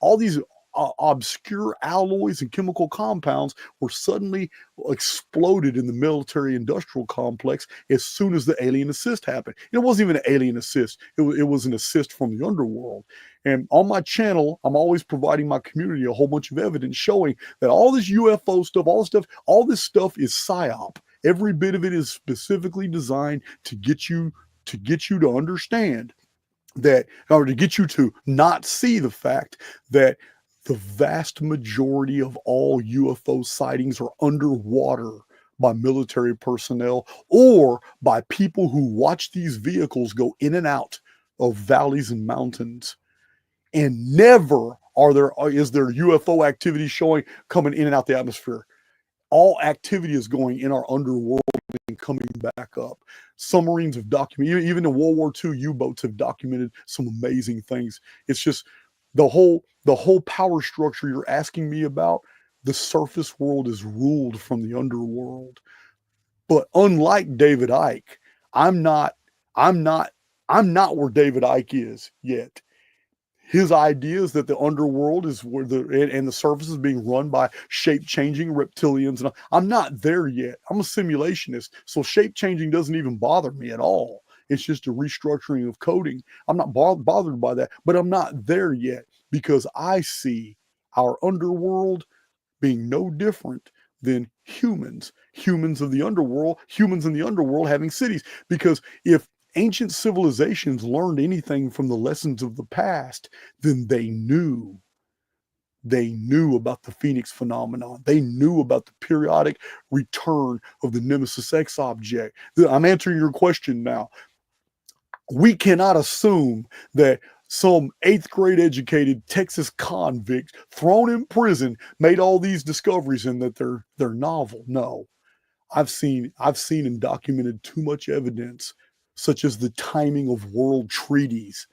obscure alloys and chemical compounds were suddenly exploded in the military industrial complex as soon as the alien assist happened. And it wasn't even an alien assist. It was an assist from the underworld. And on my channel, I'm always providing my community a whole bunch of evidence showing that all this UFO stuff, all this stuff is psyop. Every bit of it is specifically designed to get you to understand that, or to get you to not see the fact that the vast majority of all UFO sightings are underwater by military personnel or by people who watch these vehicles go in and out of valleys and mountains. And never is there UFO activity coming in and out the atmosphere. All activity is going in our underworld and coming back up. Submarines have documented, even in World War II, U-boats have documented some amazing things. It's just the whole power structure you're asking me about. The surface world is ruled from the underworld. But unlike David Icke, I'm not where David Icke is yet. His idea is that the underworld is where the surface is being run by shape-changing reptilians. And I'm not there yet. I'm a simulationist, so shape-changing doesn't even bother me at all. It's just a restructuring of coding. I'm not bothered by that, but I'm not there yet because I see our underworld being no different than humans of the underworld, humans in the underworld having cities. Because if ancient civilizations learned anything from the lessons of the past, then they knew they knew about the Phoenix phenomenon. They knew about the periodic return of the Nemesis X object. I'm answering your question now. We cannot assume that some 8th grade educated Texas convict thrown in prison made all these discoveries and that they're novel. No. I've seen and documented too much evidence, such as the timing of world treaties,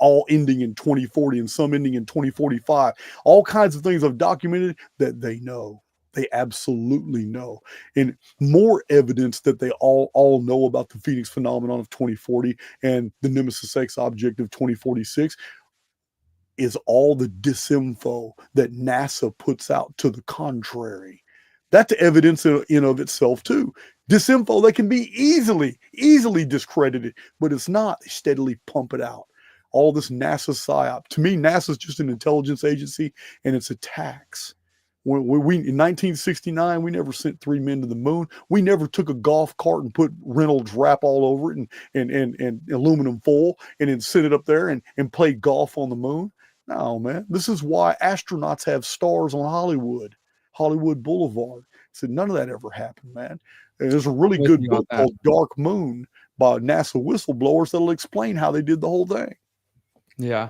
all ending in 2040 and some ending in 2045. All kinds of things I've documented that they know. They absolutely know. And more evidence that they all know about the Phoenix phenomenon of 2040 and the Nemesis X object of 2046 is all the disinfo that NASA puts out to the contrary. That's evidence in of itself too. Disinfo that can be easily discredited, but it's not. They steadily pump it out. All this NASA psyop. To me, NASA is just an intelligence agency, and it's a tax. We in 1969, we never sent 3 men to the moon. We never took a golf cart and put Reynolds wrap all over it and aluminum foil and then sit it up there and play golf on the moon. No, man. This is why astronauts have stars on Hollywood Boulevard. So none of that ever happened, man. And there's a really good book called Dark Moon by NASA whistleblowers that'll explain how they did the whole thing. Yeah.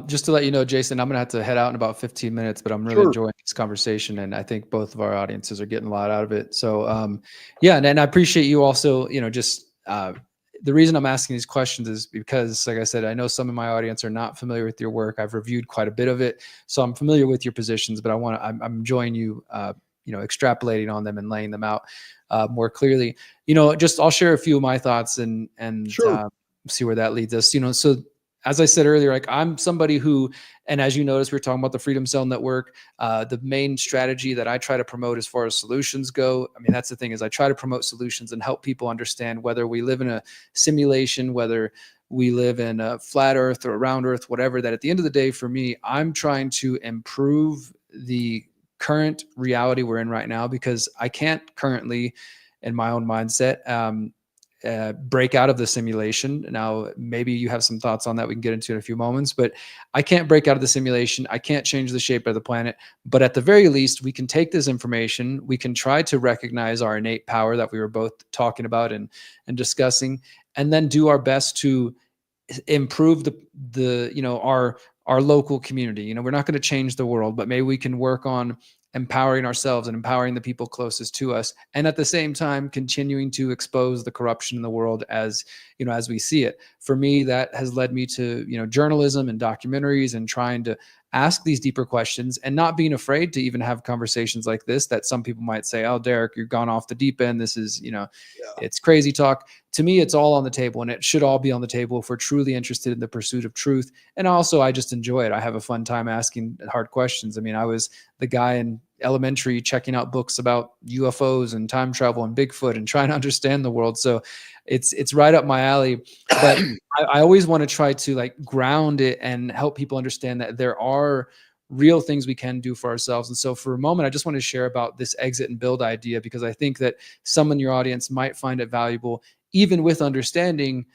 Just to let you know, Jason, I'm going to have to head out in about 15 minutes, but I'm really enjoying this conversation. And I think both of our audiences are getting a lot out of it. So, yeah. And I appreciate you also, just, the reason I'm asking these questions is because, like I said, I know some of my audience are not familiar with your work. I've reviewed quite a bit of it, so I'm familiar with your positions, but I'm enjoying you, extrapolating on them and laying them out more clearly. I'll share a few of my thoughts and see where that leads us. So as I said earlier, like I'm somebody who, and as you notice, we were talking about the Freedom Cell Network. The main strategy that I try to promote as far as solutions go, I mean, that's the thing is I try to promote solutions and help people understand whether we live in a simulation, whether we live in a flat earth or a round earth, whatever, that at the end of the day, for me, I'm trying to improve the current reality we're in right now, because I can't currently, in my own mindset, break out of the simulation. Now, maybe you have some thoughts on that. We can get into in a few moments, but I can't break out of the simulation. I can't change the shape of the planet, but at the very least, we can take this information. We can try to recognize our innate power that we were both talking about and discussing, and then do our best to improve our local community. We're not going to change the world, but maybe we can work on empowering ourselves and empowering the people closest to us, and at the same time continuing to expose the corruption in the world as we see it. For me, that has led me to journalism and documentaries and trying to ask these deeper questions and not being afraid to even have conversations like this that some people might say, oh, Derrick, you've gone off the deep end. This is, it's crazy talk. To me, it's all on the table, and it should all be on the table if we're truly interested in the pursuit of truth. And also, I just enjoy it. I have a fun time asking hard questions. I mean, I was the guy in elementary checking out books about UFOs and time travel and Bigfoot and trying to understand the world. So it's right up my alley. But I always want to try to ground it and help people understand that there are real things we can do for ourselves. And so for a moment, I just want to share about this exit and build idea, because I think that some in your audience might find it valuable, even with understanding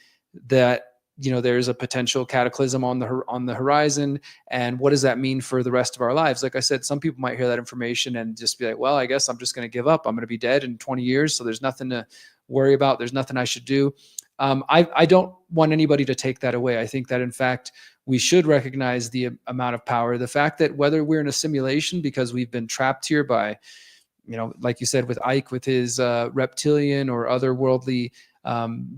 that there's a potential cataclysm on the horizon, and what does that mean for the rest of our lives? Like I said, some people might hear that information and just be like, well, I guess I'm just going to give up. I'm going to be dead in 20 years, so there's nothing to worry about. There's nothing I should do. I don't want anybody to take that away. I think that, in fact, we should recognize the amount of power, the fact that whether we're in a simulation because we've been trapped here by, like you said, with Ike, with his reptilian or otherworldly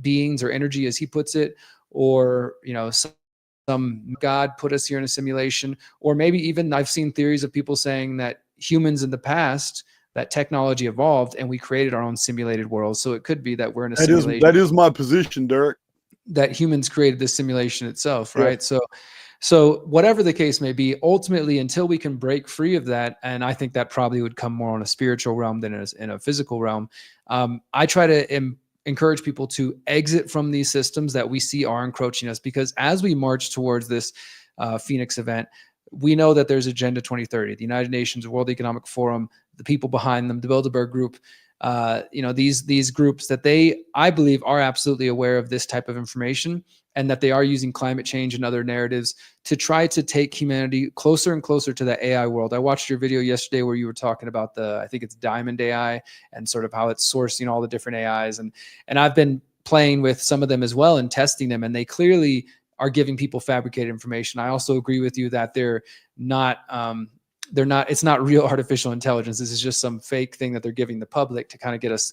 beings or energy, as he puts it, or some God put us here in a simulation, or maybe even I've seen theories of people saying that humans in the past, that technology evolved and we created our own simulated world. So it could be that we're in a simulation. That is my position, Derrick. That humans created this simulation itself, right? Yeah. So whatever the case may be, ultimately, until we can break free of that, and I think that probably would come more on a spiritual realm than in a physical realm, I try to encourage people to exit from these systems that we see are encroaching us, because as we march towards this Phoenix event, we know that there's Agenda 2030, the United Nations, World Economic Forum, the people behind them, the Bilderberg Group, these groups that I believe are absolutely aware of this type of information. and that they are using climate change and other narratives to try to take humanity closer and closer to the AI world. I watched your video yesterday where you were talking about I think it's Diamond AI, and sort of how it's sourcing all the different AIs. And I've been playing with some of them as well and testing them, and they clearly are giving people fabricated information. I also agree with you that they're not, it's not real artificial intelligence. This is just some fake thing that they're giving the public to kind of get us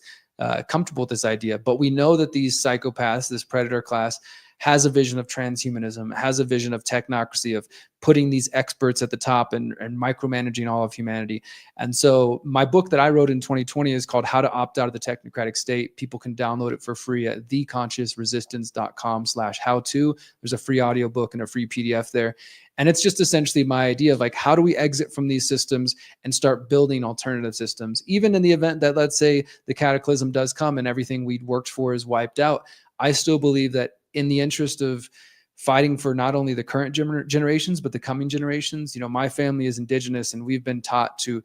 comfortable with this idea. But we know that these psychopaths, this predator class, has a vision of transhumanism, has a vision of technocracy, of putting these experts at the top and micromanaging all of humanity. And so my book that I wrote in 2020 is called How to Opt Out of the Technocratic State. People can download it for free at theconsciousresistance.com/how-to. There's a free audiobook and a free PDF there. And it's just essentially my idea of like, how do we exit from these systems and start building alternative systems? Even in the event that, let's say, the cataclysm does come and everything we'd worked for is wiped out, I still believe that in the interest of fighting for not only the current generations, but the coming generations, my family is indigenous, and we've been taught to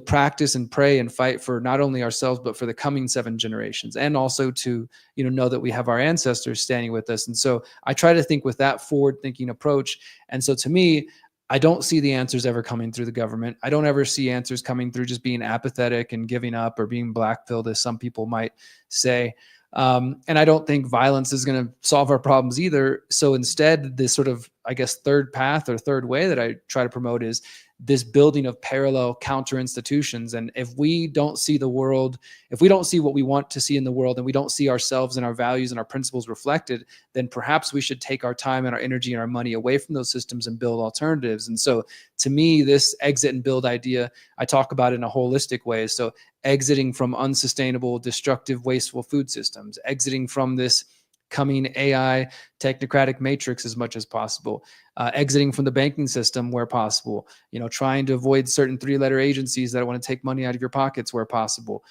practice and pray and fight for not only ourselves, but for the coming 7 generations, and also to, know that we have our ancestors standing with us. And so I try to think with that forward thinking approach. And so to me, I don't see the answers ever coming through the government. I don't ever see answers coming through just being apathetic and giving up or being black-pilled, as some people might say. And I don't think violence is going to solve our problems either. So instead, this sort of, I guess, third path or third way that I try to promote is this building of parallel counter institutions. And if we don't see the world, if we don't see what we want to see in the world, and we don't see ourselves and our values and our principles reflected, then perhaps we should take our time and our energy and our money away from those systems and build alternatives. And so to me, this exit and build idea, I talk about it in a holistic way. So exiting from unsustainable, destructive, wasteful food systems, exiting from this coming AI technocratic matrix as much as possible, exiting from the banking system where possible, trying to avoid certain 3-letter agencies that want to take money out of your pockets where possible,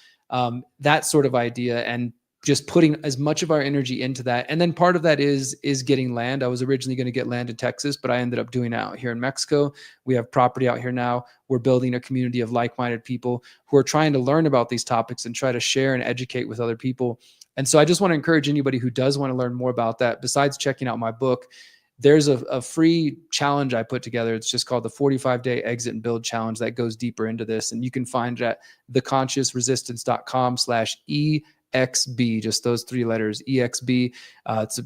that sort of idea, and just putting as much of our energy into that. And then part of that is getting land. I was originally going to get land in Texas, but I ended up doing it out here in Mexico. We have property out here now. We're building a community of like-minded people who are trying to learn about these topics and try to share and educate with other people. And so I just want to encourage anybody who does want to learn more about that, besides checking out my book, there's a free challenge I put together. It's just called the 45-day Exit and Build Challenge that goes deeper into this. And you can find it at theconsciousresistance.com/EXB, just those 3 letters, EXB. It's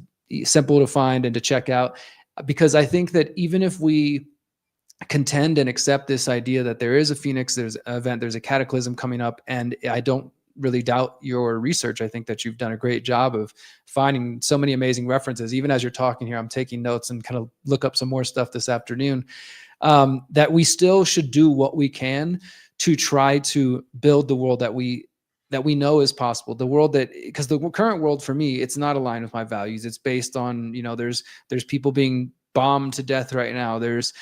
simple to find and to check out, because I think that even if we contend and accept this idea that there is a phoenix, there's an event, there's a cataclysm coming up, and I don't really doubt your research. I think that you've done a great job of finding so many amazing references. Even as you're talking here, I'm taking notes and kind of look up some more stuff this afternoon, that we still should do what we can to try to build the world that we know is possible. The world because the current world for me, it's not aligned with my values. It's based on, there's people being bombed to death right now. There's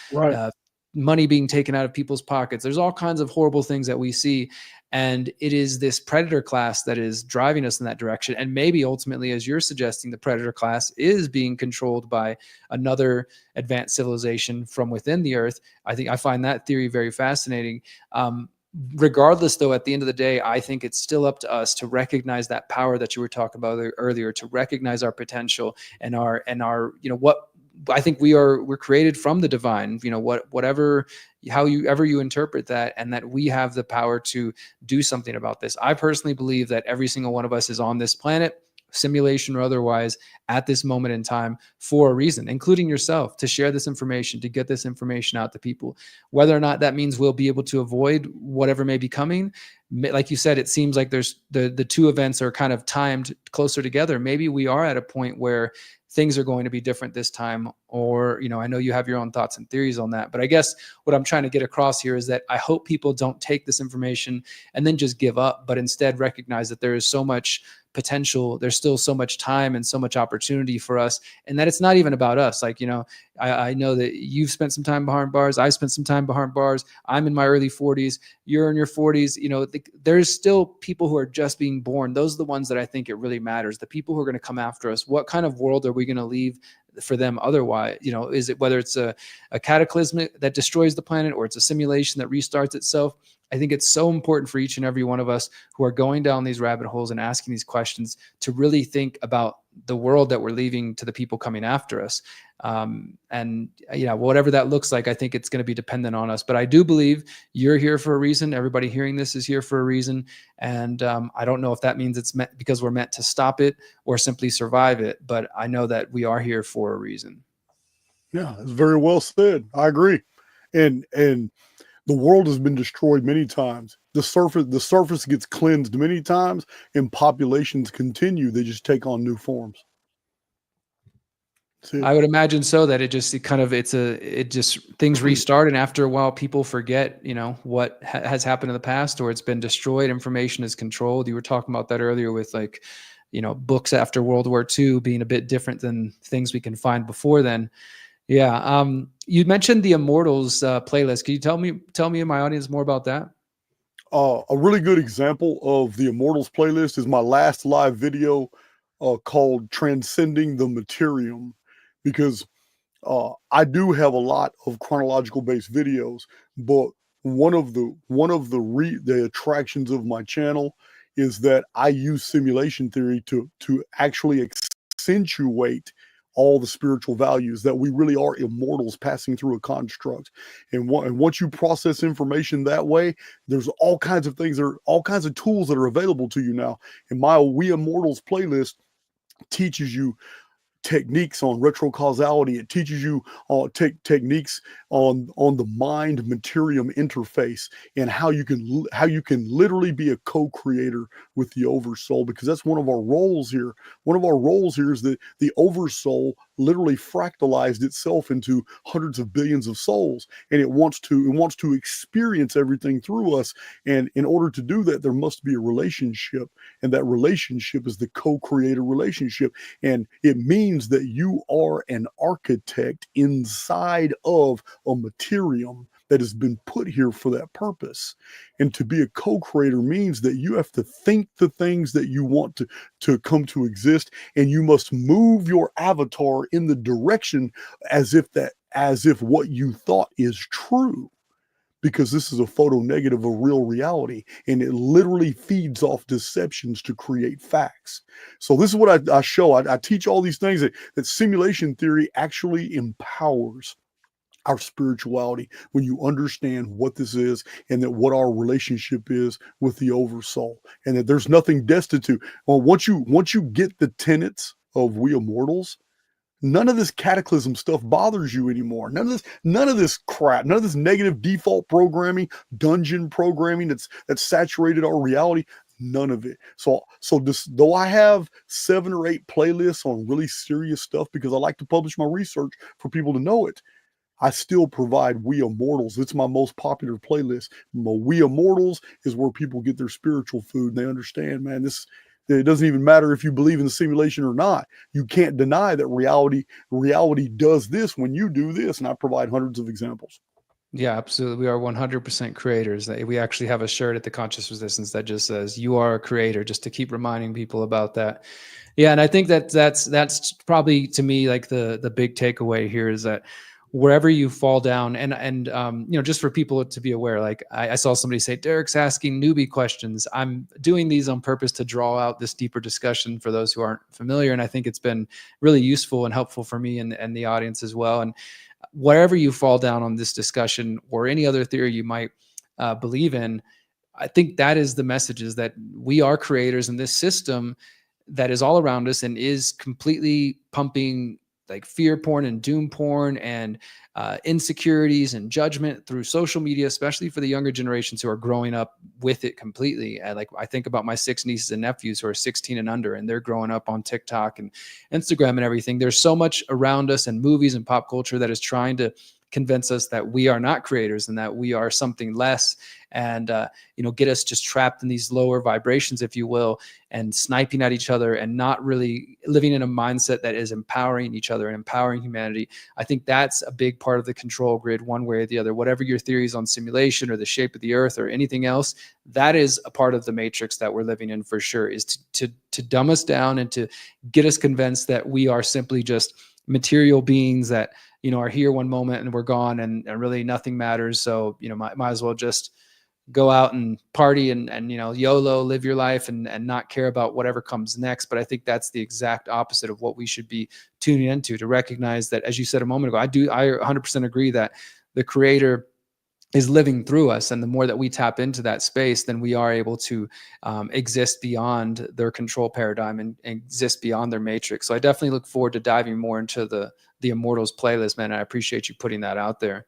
money being taken out of people's pockets. There's all kinds of horrible things that we see. And it is this predator class that is driving us in that direction. And maybe ultimately, as you're suggesting, the predator class is being controlled by another advanced civilization from within the earth. I find that theory very fascinating. Regardless, though, at the end of the day, I think it's still up to us to recognize that power that you were talking about earlier, to recognize our potential and our, what I think we're created from the divine, however you interpret that, and that we have the power to do something about this. I personally believe that every single one of us is on this planet, simulation or otherwise, at this moment in time for a reason, including yourself, to share this information, to get this information out to people. Whether or not that means we'll be able to avoid whatever may be coming, like you said, it seems like there's the 2 events are kind of timed closer together. Maybe we are at a point where things are going to be different this time, or, I know you have your own thoughts and theories on that, but I guess what I'm trying to get across here is that I hope people don't take this information and then just give up, but instead recognize that there is so much potential, there's still so much time and so much opportunity for us, and that it's not even about us. Like, I know that you've spent some time behind bars, I spent some time behind bars, I'm in my early 40s, you're in your 40s, there's still people who are just being born. Those are the ones that I think it really matters, the people who are going to come after us. What kind of world are we going to leave for them otherwise? Is it whether it's a cataclysm that destroys the planet, or it's a simulation that restarts itself? I think it's so important for each and every one of us who are going down these rabbit holes and asking these questions to really think about the world that we're leaving to the people coming after us. And whatever that looks like, I think it's going to be dependent on us. But I do believe you're here for a reason. Everybody hearing this is here for a reason. And I don't know if that means it's meant because we're meant to stop it or simply survive it. But I know that we are here for a reason. Yeah, it's very well said. I agree. And the world has been destroyed many times. The surface gets cleansed many times, and populations continue. They just take on new forms. I would imagine so, that it just things restart, and after a while people forget, what has happened in the past, or it's been destroyed. Information is controlled. You were talking about that earlier with books after World War II being a bit different than things we can find before then. Yeah. You mentioned the Immortals playlist. Can you tell me and my audience more about that? A really good example of the Immortals playlist is my last live video called Transcending the Materium, because I do have a lot of chronological based videos, but one of the attractions of my channel is that I use simulation theory to actually accentuate all the spiritual values, that we really are immortals passing through a construct. And once you process information that way, there's all kinds of things, all kinds of tools that are available to you now. And my We Immortals playlist teaches you techniques on retrocausality. It teaches you techniques on the mind materium interface, and how you can literally be a co-creator with the oversoul, because that's one of our roles here. One of our roles here is that the oversoul literally fractalized itself into hundreds of billions of souls, and it wants to experience everything through us. And in order to do that, there must be a relationship, and that relationship is the co-creator relationship. And it means that you are an architect inside of a materium that has been put here for that purpose. And to be a co-creator means that you have to think the things that you want to come to exist, and you must move your avatar in the direction as if what you thought is true, because this is a photo negative of real reality, and it literally feeds off deceptions to create facts. So this is what I show. I teach all these things that simulation theory actually empowers our spirituality when you understand what this is, and that what our relationship is with the oversoul, and that there's nothing destitute. Well, once you get the tenets of We Immortals, none of this cataclysm stuff bothers you anymore. None of this crap, none of this negative default programming, dungeon programming that's saturated our reality. None of it. So though I have 7 or 8 playlists on really serious stuff, because I like to publish my research for people to know it, I still provide We Immortals. It's my most popular playlist. My We Immortals is where people get their spiritual food, and they understand, man, it doesn't even matter if you believe in the simulation or not. You can't deny that reality does this when you do this. And I provide hundreds of examples. Yeah, absolutely. We are 100% creators. We actually have a shirt at the Conscious Resistance that just says "You are a creator," just to keep reminding people about that. Yeah, and I think that's probably, to me, like the big takeaway here is that wherever you fall down, and just for people to be aware, like I saw somebody say, Derrick's asking newbie questions. I'm doing these on purpose to draw out this deeper discussion for those who aren't familiar, and I think it's been really useful and helpful for me and the audience as well. And wherever you fall down on this discussion or any other theory you might believe in, I think that is the message, is that we are creators in this system that is all around us and is completely pumping like fear porn and doom porn and insecurities and judgment through social media, especially for the younger generations who are growing up with it completely. And I think about my 6 nieces and nephews who are 16 and under, and they're growing up on TikTok and Instagram and everything. There's so much around us and movies and pop culture that is trying to convince us that we are not creators and that we are something less, and get us just trapped in these lower vibrations, if you will, and sniping at each other and not really living in a mindset that is empowering each other and empowering humanity. I think that's a big part of the control grid, one way or the other. Whatever your theories on simulation or the shape of the earth or anything else, that is a part of the matrix that we're living in for sure, is to dumb us down and to get us convinced that we are simply just material beings that are here one moment and we're gone, and really nothing matters. So might as well just go out and party and YOLO, live your life and not care about whatever comes next. But I think that's the exact opposite of what we should be tuning into, to recognize that, as you said a moment ago, I 100% agree that the creator is living through us. And the more that we tap into that space, then we are able to exist beyond their control paradigm and exist beyond their matrix. So I definitely look forward to diving more into the Immortals playlist, man. I appreciate you putting that out there.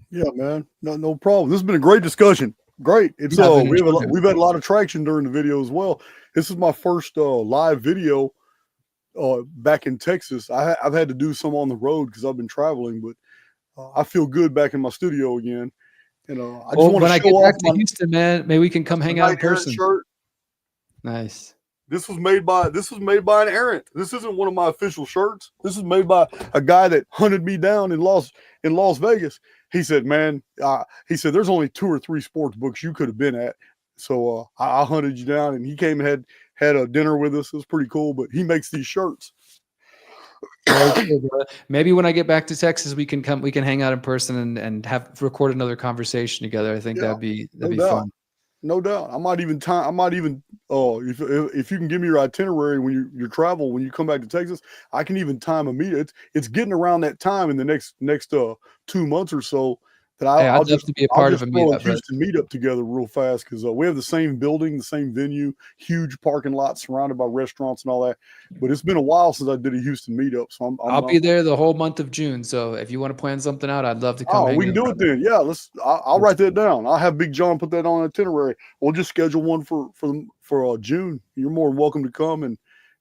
Yeah, man. No problem. This has been a great discussion. Great. It's Yeah, we've had a lot of traction during the video as well. This is my first live video back in Texas. I've had to do some on the road because I've been traveling, but I feel good back in my studio again. And I just want to show off to Houston, man. Maybe we can come hang out in person. Shirt. Nice. This was made by an errant. This isn't one of my official shirts. This is made by a guy that hunted me down in Las Vegas. He said, "Man, there's only 2 or 3 sports books you could have been at." So I hunted you down, and he came and had a dinner with us. It was pretty cool. But he makes these shirts. Maybe when I get back to Texas, we can hang out in person and record another conversation together. I think that'd be fun. No doubt. I might even if you can give me your itinerary when you travel, when you come back to Texas, I can even time a meet. It's getting around that time in the next 2 months or so that I'll just be a part of a meetup, Houston meetup together real fast, because we have the same building, the same venue, huge parking lot surrounded by restaurants and all that. But it's been a while since I did a Houston meetup, so I'll be there the whole month of June. So if you want to plan something out, I'd love to come. Oh, we can do it then. Yeah, I'll write that down. I'll have Big John put that on an itinerary. We'll just schedule one for June. You're more than welcome to come and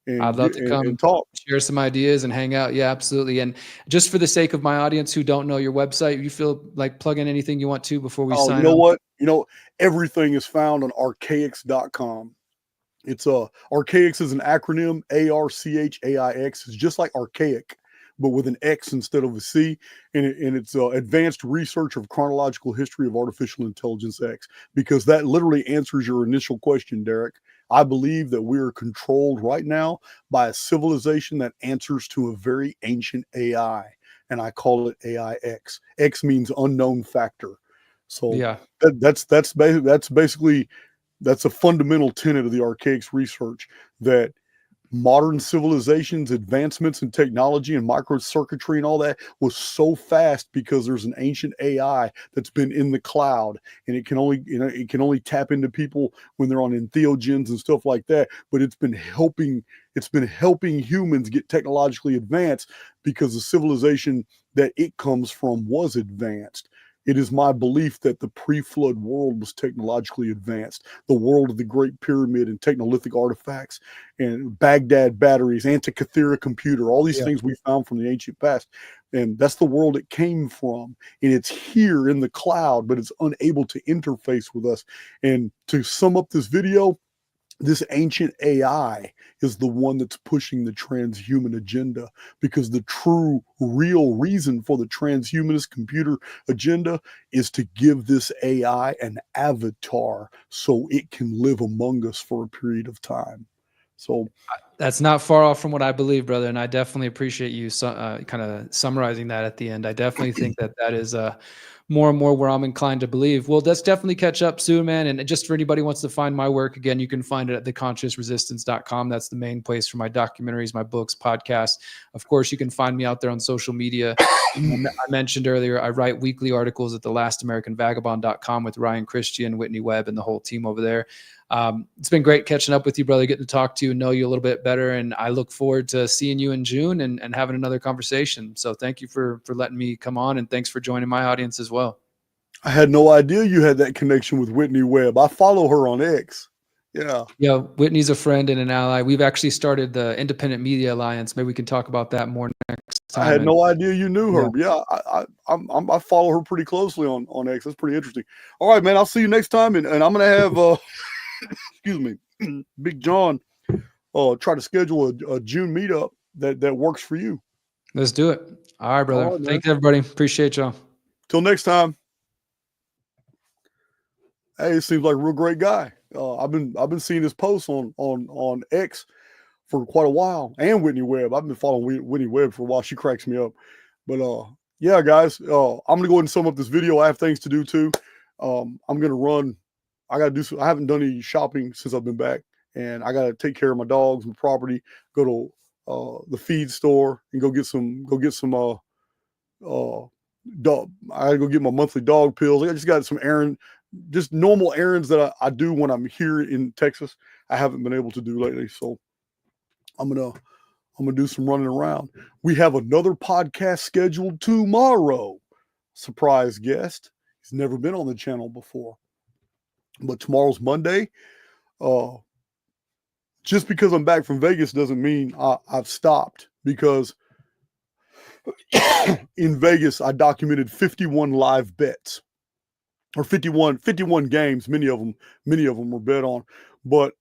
I'd love to come and talk, share some ideas and hang out. Yeah, absolutely. And just for the sake of my audience who don't know your website, you feel like plug in anything you want to before we sign up? You know what? Everything is found on archaix.com. It's Archaix is an acronym, ARCHAIX. It's just like archaic, but with an X instead of a C. And it's Advanced Research of Chronological History of Artificial Intelligence X, because that literally answers your initial question, Derrick. I believe that we are controlled right now by a civilization that answers to a very ancient AI, and I call it AIX. X means unknown factor. So yeah, that's basically a fundamental tenet of the Archaix research, that modern civilization's advancements in technology and microcircuitry and all that was so fast because there's an ancient AI that's been in the cloud, and it can only tap into people when they're on entheogens and stuff like that. But it's been helping humans get technologically advanced because the civilization that it comes from was advanced. It is my belief that the pre-flood world was technologically advanced. The world of the Great Pyramid and Technolithic artifacts and Baghdad batteries, Antikythera computer, all these things we found from the ancient past. And that's the world it came from. And it's here in the cloud, but it's unable to interface with us. And to sum up this video, this ancient AI is the one that's pushing the transhuman agenda, because the true, real reason for the transhumanist computer agenda is to give this AI an avatar so it can live among us for a period of time. So that's not far off from what I believe, brother. And I definitely appreciate you kind of summarizing that at the end. I definitely think that is more and more where I'm inclined to believe. Well, let's definitely catch up soon, man. And just for anybody who wants to find my work, again, you can find it at theconsciousresistance.com. That's the main place for my documentaries, my books, podcasts. Of course, you can find me out there on social media. I mentioned earlier, I write weekly articles at thelastamericanvagabond.com with Ryan Christian, Whitney Webb, and the whole team over there. It's been great catching up with you, brother, getting to talk to you and know you a little bit better. And I look forward to seeing you in June and having another conversation. So thank you for letting me come on, and thanks for joining my audience as well. I had no idea you had that connection with Whitney Webb. I follow her on X. Yeah. Yeah. Whitney's a friend and an ally. We've actually started the Independent Media Alliance. Maybe we can talk about that more next time. I had no idea you knew her. Yeah. I follow her pretty closely on X. That's pretty interesting. All right, man. I'll see you next time. And I'm going to have, excuse me, Big John, try to schedule a June meetup that works for you. Let's do it. All right, brother. All right, thanks, everybody. Appreciate y'all. Till next time. Hey, it seems like a real great guy. I've been seeing his posts on X for quite a while, and Whitney Webb. I've been following Whitney Webb for a while. She cracks me up. But yeah, guys, I'm gonna go ahead and sum up this video. I have things to do too. I'm gonna run. I gotta do some. I haven't done any shopping since I've been back, and I gotta take care of my dogs, my property. Go to the feed store and go get some. Dog. I gotta go get my monthly dog pills. I just got some just normal errands that I do when I'm here in Texas. I haven't been able to do lately, so I'm gonna do some running around. We have another podcast scheduled tomorrow. Surprise guest. He's never been on the channel before. But tomorrow's Monday. Just because I'm back from Vegas doesn't mean I've stopped, because in Vegas I documented 51 live bets, or 51 games. Many of them were bet on. But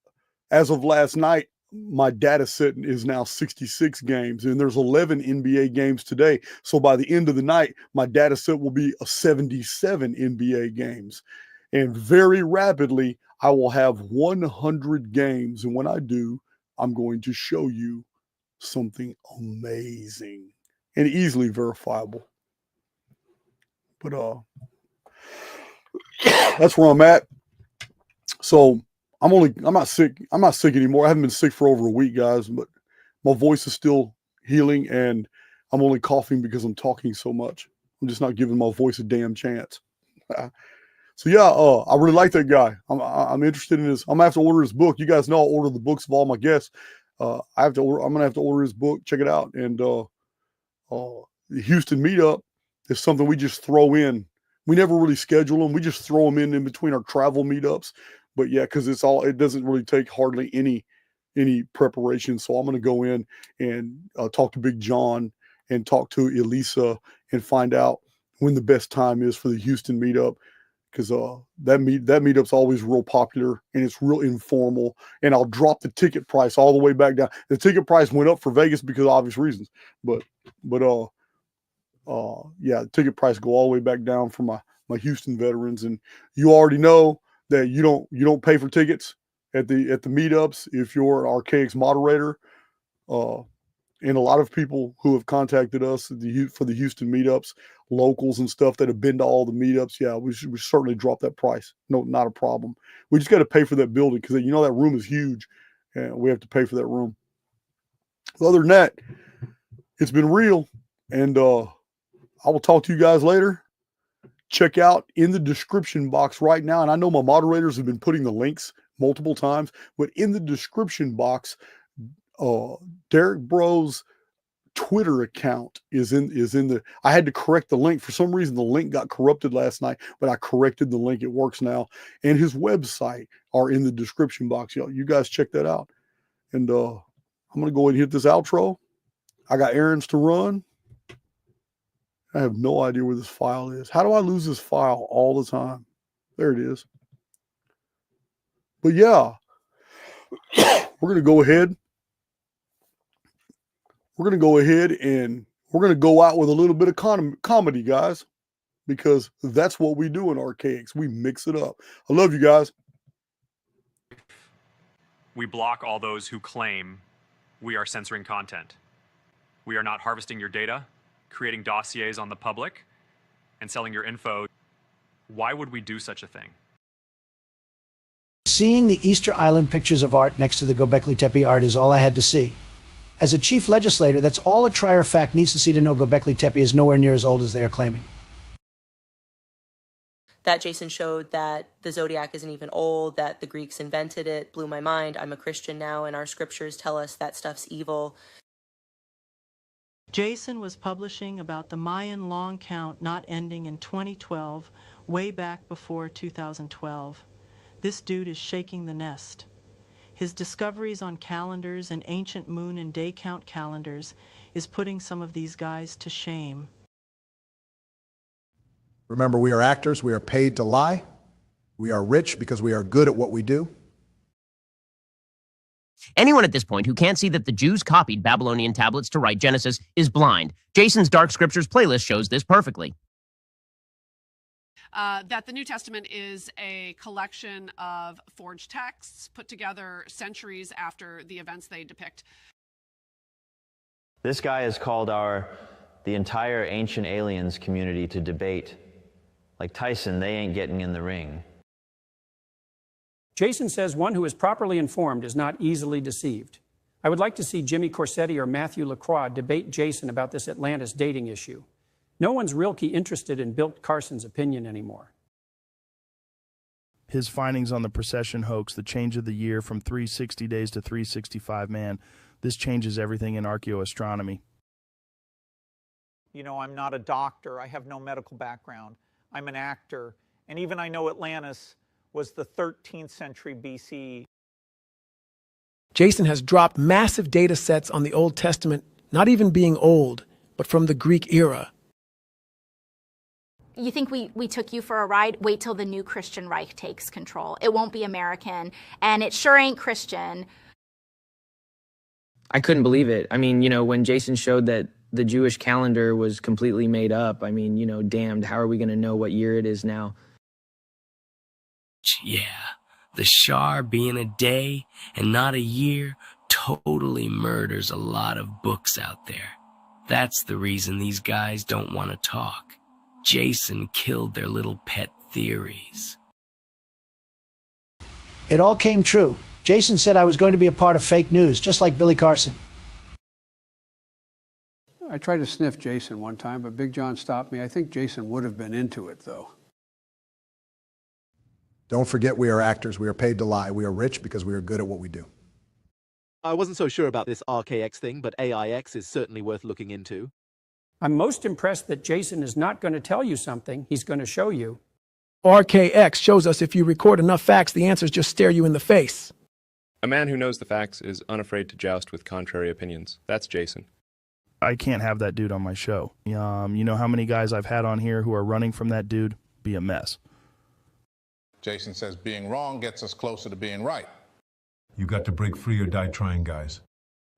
as of last night, my data set is now 66 games, and there's 11 NBA games today. So by the end of the night, my data set will be a 77 NBA games. And very rapidly, I will have 100 games. And when I do, I'm going to show you something amazing and easily verifiable. But that's where I'm at. So I'm not sick. I'm not sick anymore. I haven't been sick for over a week, guys, but my voice is still healing, and I'm only coughing because I'm talking so much. I'm just not giving my voice a damn chance. So yeah, I really like that guy. I'm interested in his. I'm gonna have to order his book. You guys know I'll order the books of all my guests. I'm gonna have to order his book. Check it out. And the Houston meetup is something we just throw in. We never really schedule them. We just throw them in between our travel meetups. But yeah, because it doesn't really take hardly any preparation. So I'm gonna go in and talk to Big John and talk to Elisa and find out when the best time is for the Houston meetup. Because that meetup's always real popular, and it's real informal. And I'll drop the ticket price all the way back down. The ticket price went up for Vegas because of obvious reasons, but yeah, the ticket price go all the way back down for my Houston veterans. And you already know that you don't pay for tickets at the meetups if you're an Archaix moderator. And a lot of people who have contacted us for the Houston meetups, locals and stuff that have been to all the meetups, yeah, we certainly drop that price. No, not a problem. We just got to pay for that building, because that room is huge, and we have to pay for that room. Other than that, it's been real, and I will talk to you guys later. Check out in the description box right now, and I know my moderators have been putting the links multiple times, but in the description box, Derrick Broze Twitter account is in the. I had to correct the link. For some reason, the link got corrupted last night, but I corrected the link. It works now. And his website are in the description box. You guys check that out. And I'm going to go ahead and hit this outro. I got errands to run. I have no idea where this file is. How do I lose this file all the time? There it is. But yeah, we're going to go ahead. We're going to go ahead and we're going to go out with a little bit of comedy, guys, because that's what we do in Archaix. We mix it up. I love you guys. We block all those who claim we are censoring content. We are not harvesting your data, creating dossiers on the public, and selling your info. Why would we do such a thing? Seeing the Easter Island pictures of art next to the Göbekli Tepe art is all I had to see. As a chief legislator, that's all a trier fact needs to see to know Göbekli Tepe is nowhere near as old as they are claiming. That Jason showed that the zodiac isn't even old, that the Greeks invented it, blew my mind. I'm a Christian now, and our scriptures tell us that stuff's evil. Jason was publishing about the Mayan long count not ending in 2012, way back before 2012. This dude is shaking the nest. His discoveries on calendars and ancient moon and day count calendars is putting some of these guys to shame. Remember, we are actors. We are paid to lie. We are rich because we are good at what we do. Anyone at this point who can't see that the Jews copied Babylonian tablets to write Genesis is blind. Jason's Dark Scriptures playlist shows this perfectly. That the New Testament is a collection of forged texts put together centuries after the events they depict. This guy has called the entire ancient aliens community to debate. Like Tyson, they ain't getting in the ring. Jason says one who is properly informed is not easily deceived. I would like to see Jimmy Corsetti or Matthew LaCroix debate Jason about this Atlantis dating issue. No one's really interested in Bill Carson's opinion anymore. His findings on the procession hoax, the change of the year from 360 days to 365, man, this changes everything in archaeoastronomy. You know, I'm not a doctor. I have no medical background. I'm an actor. And even I know Atlantis was the 13th century BC. Jason has dropped massive data sets on the Old Testament, not even being old, but from the Greek era. You think we took you for a ride? Wait till the new Christian Reich takes control. It won't be American, and it sure ain't Christian. I couldn't believe it. I mean, you know, when Jason showed that the Jewish calendar was completely made up, I mean, you know, damned, how are we going to know what year it is now? Yeah, the Shar being a day and not a year totally murders a lot of books out there. That's the reason these guys don't want to talk. Jason killed their little pet theories. It all came true. Jason said I was going to be a part of fake news, just like Billy Carson. I tried to sniff Jason one time, but Big John stopped me. I think Jason would have been into it, though. Don't forget we are actors. We are paid to lie. We are rich because we are good at what we do. I wasn't so sure about this Archaix thing, but AIX is certainly worth looking into. I'm most impressed that Jason is not going to tell you something. He's going to show you. Archaix shows us if you record enough facts, the answers just stare you in the face. A man who knows the facts is unafraid to joust with contrary opinions. That's Jason. I can't have that dude on my show. You know how many guys I've had on here who are running from that dude? Be a mess. Jason says being wrong gets us closer to being right. You got to break free or die trying, guys.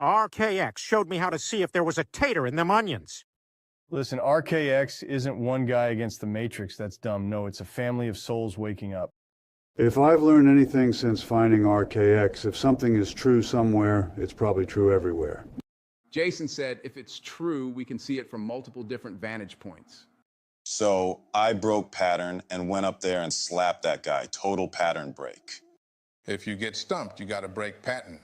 Archaix showed me how to see if there was a tater in them onions. Listen, Archaix isn't one guy against the Matrix. That's dumb. No, it's a family of souls waking up. If I've learned anything since finding Archaix, if something is true somewhere, it's probably true everywhere. Jason said if it's true, we can see it from multiple different vantage points. So I broke pattern and went up there and slapped that guy. Total pattern break. If you get stumped, you got to break pattern.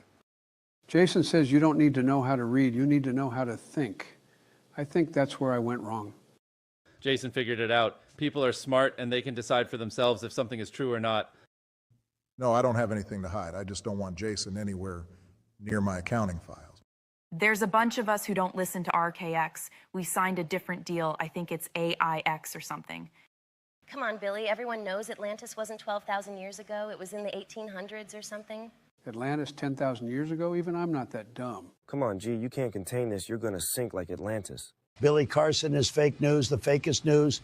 Jason says you don't need to know how to read, you need to know how to think. I think that's where I went wrong. Jason figured it out. People are smart and they can decide for themselves if something is true or not. No, I don't have anything to hide. I just don't want Jason anywhere near my accounting files. There's a bunch of us who don't listen to Archaix. We signed a different deal. I think it's AIX or something. Come on, Billy. Everyone knows Atlantis wasn't 12,000 years ago. It was in the 1800s or something. Atlantis 10,000 years ago? Even I'm not that dumb. Come on, G, you can't contain this. You're going to sink like Atlantis. Billy Carson is fake news, the fakest news.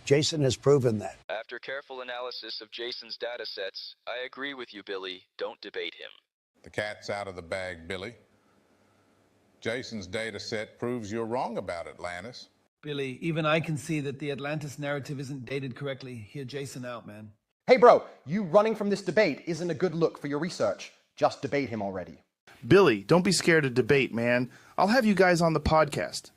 Jason has proven that. After careful analysis of Jason's data sets, I agree with you, Billy. Don't debate him. The cat's out of the bag, Billy. Jason's data set proves you're wrong about Atlantis. Billy, even I can see that the Atlantis narrative isn't dated correctly. Hear Jason out, man. Hey, bro, you running from this debate isn't a good look for your research. Just debate him already. Billy, don't be scared to debate, man. I'll have you guys on the podcast.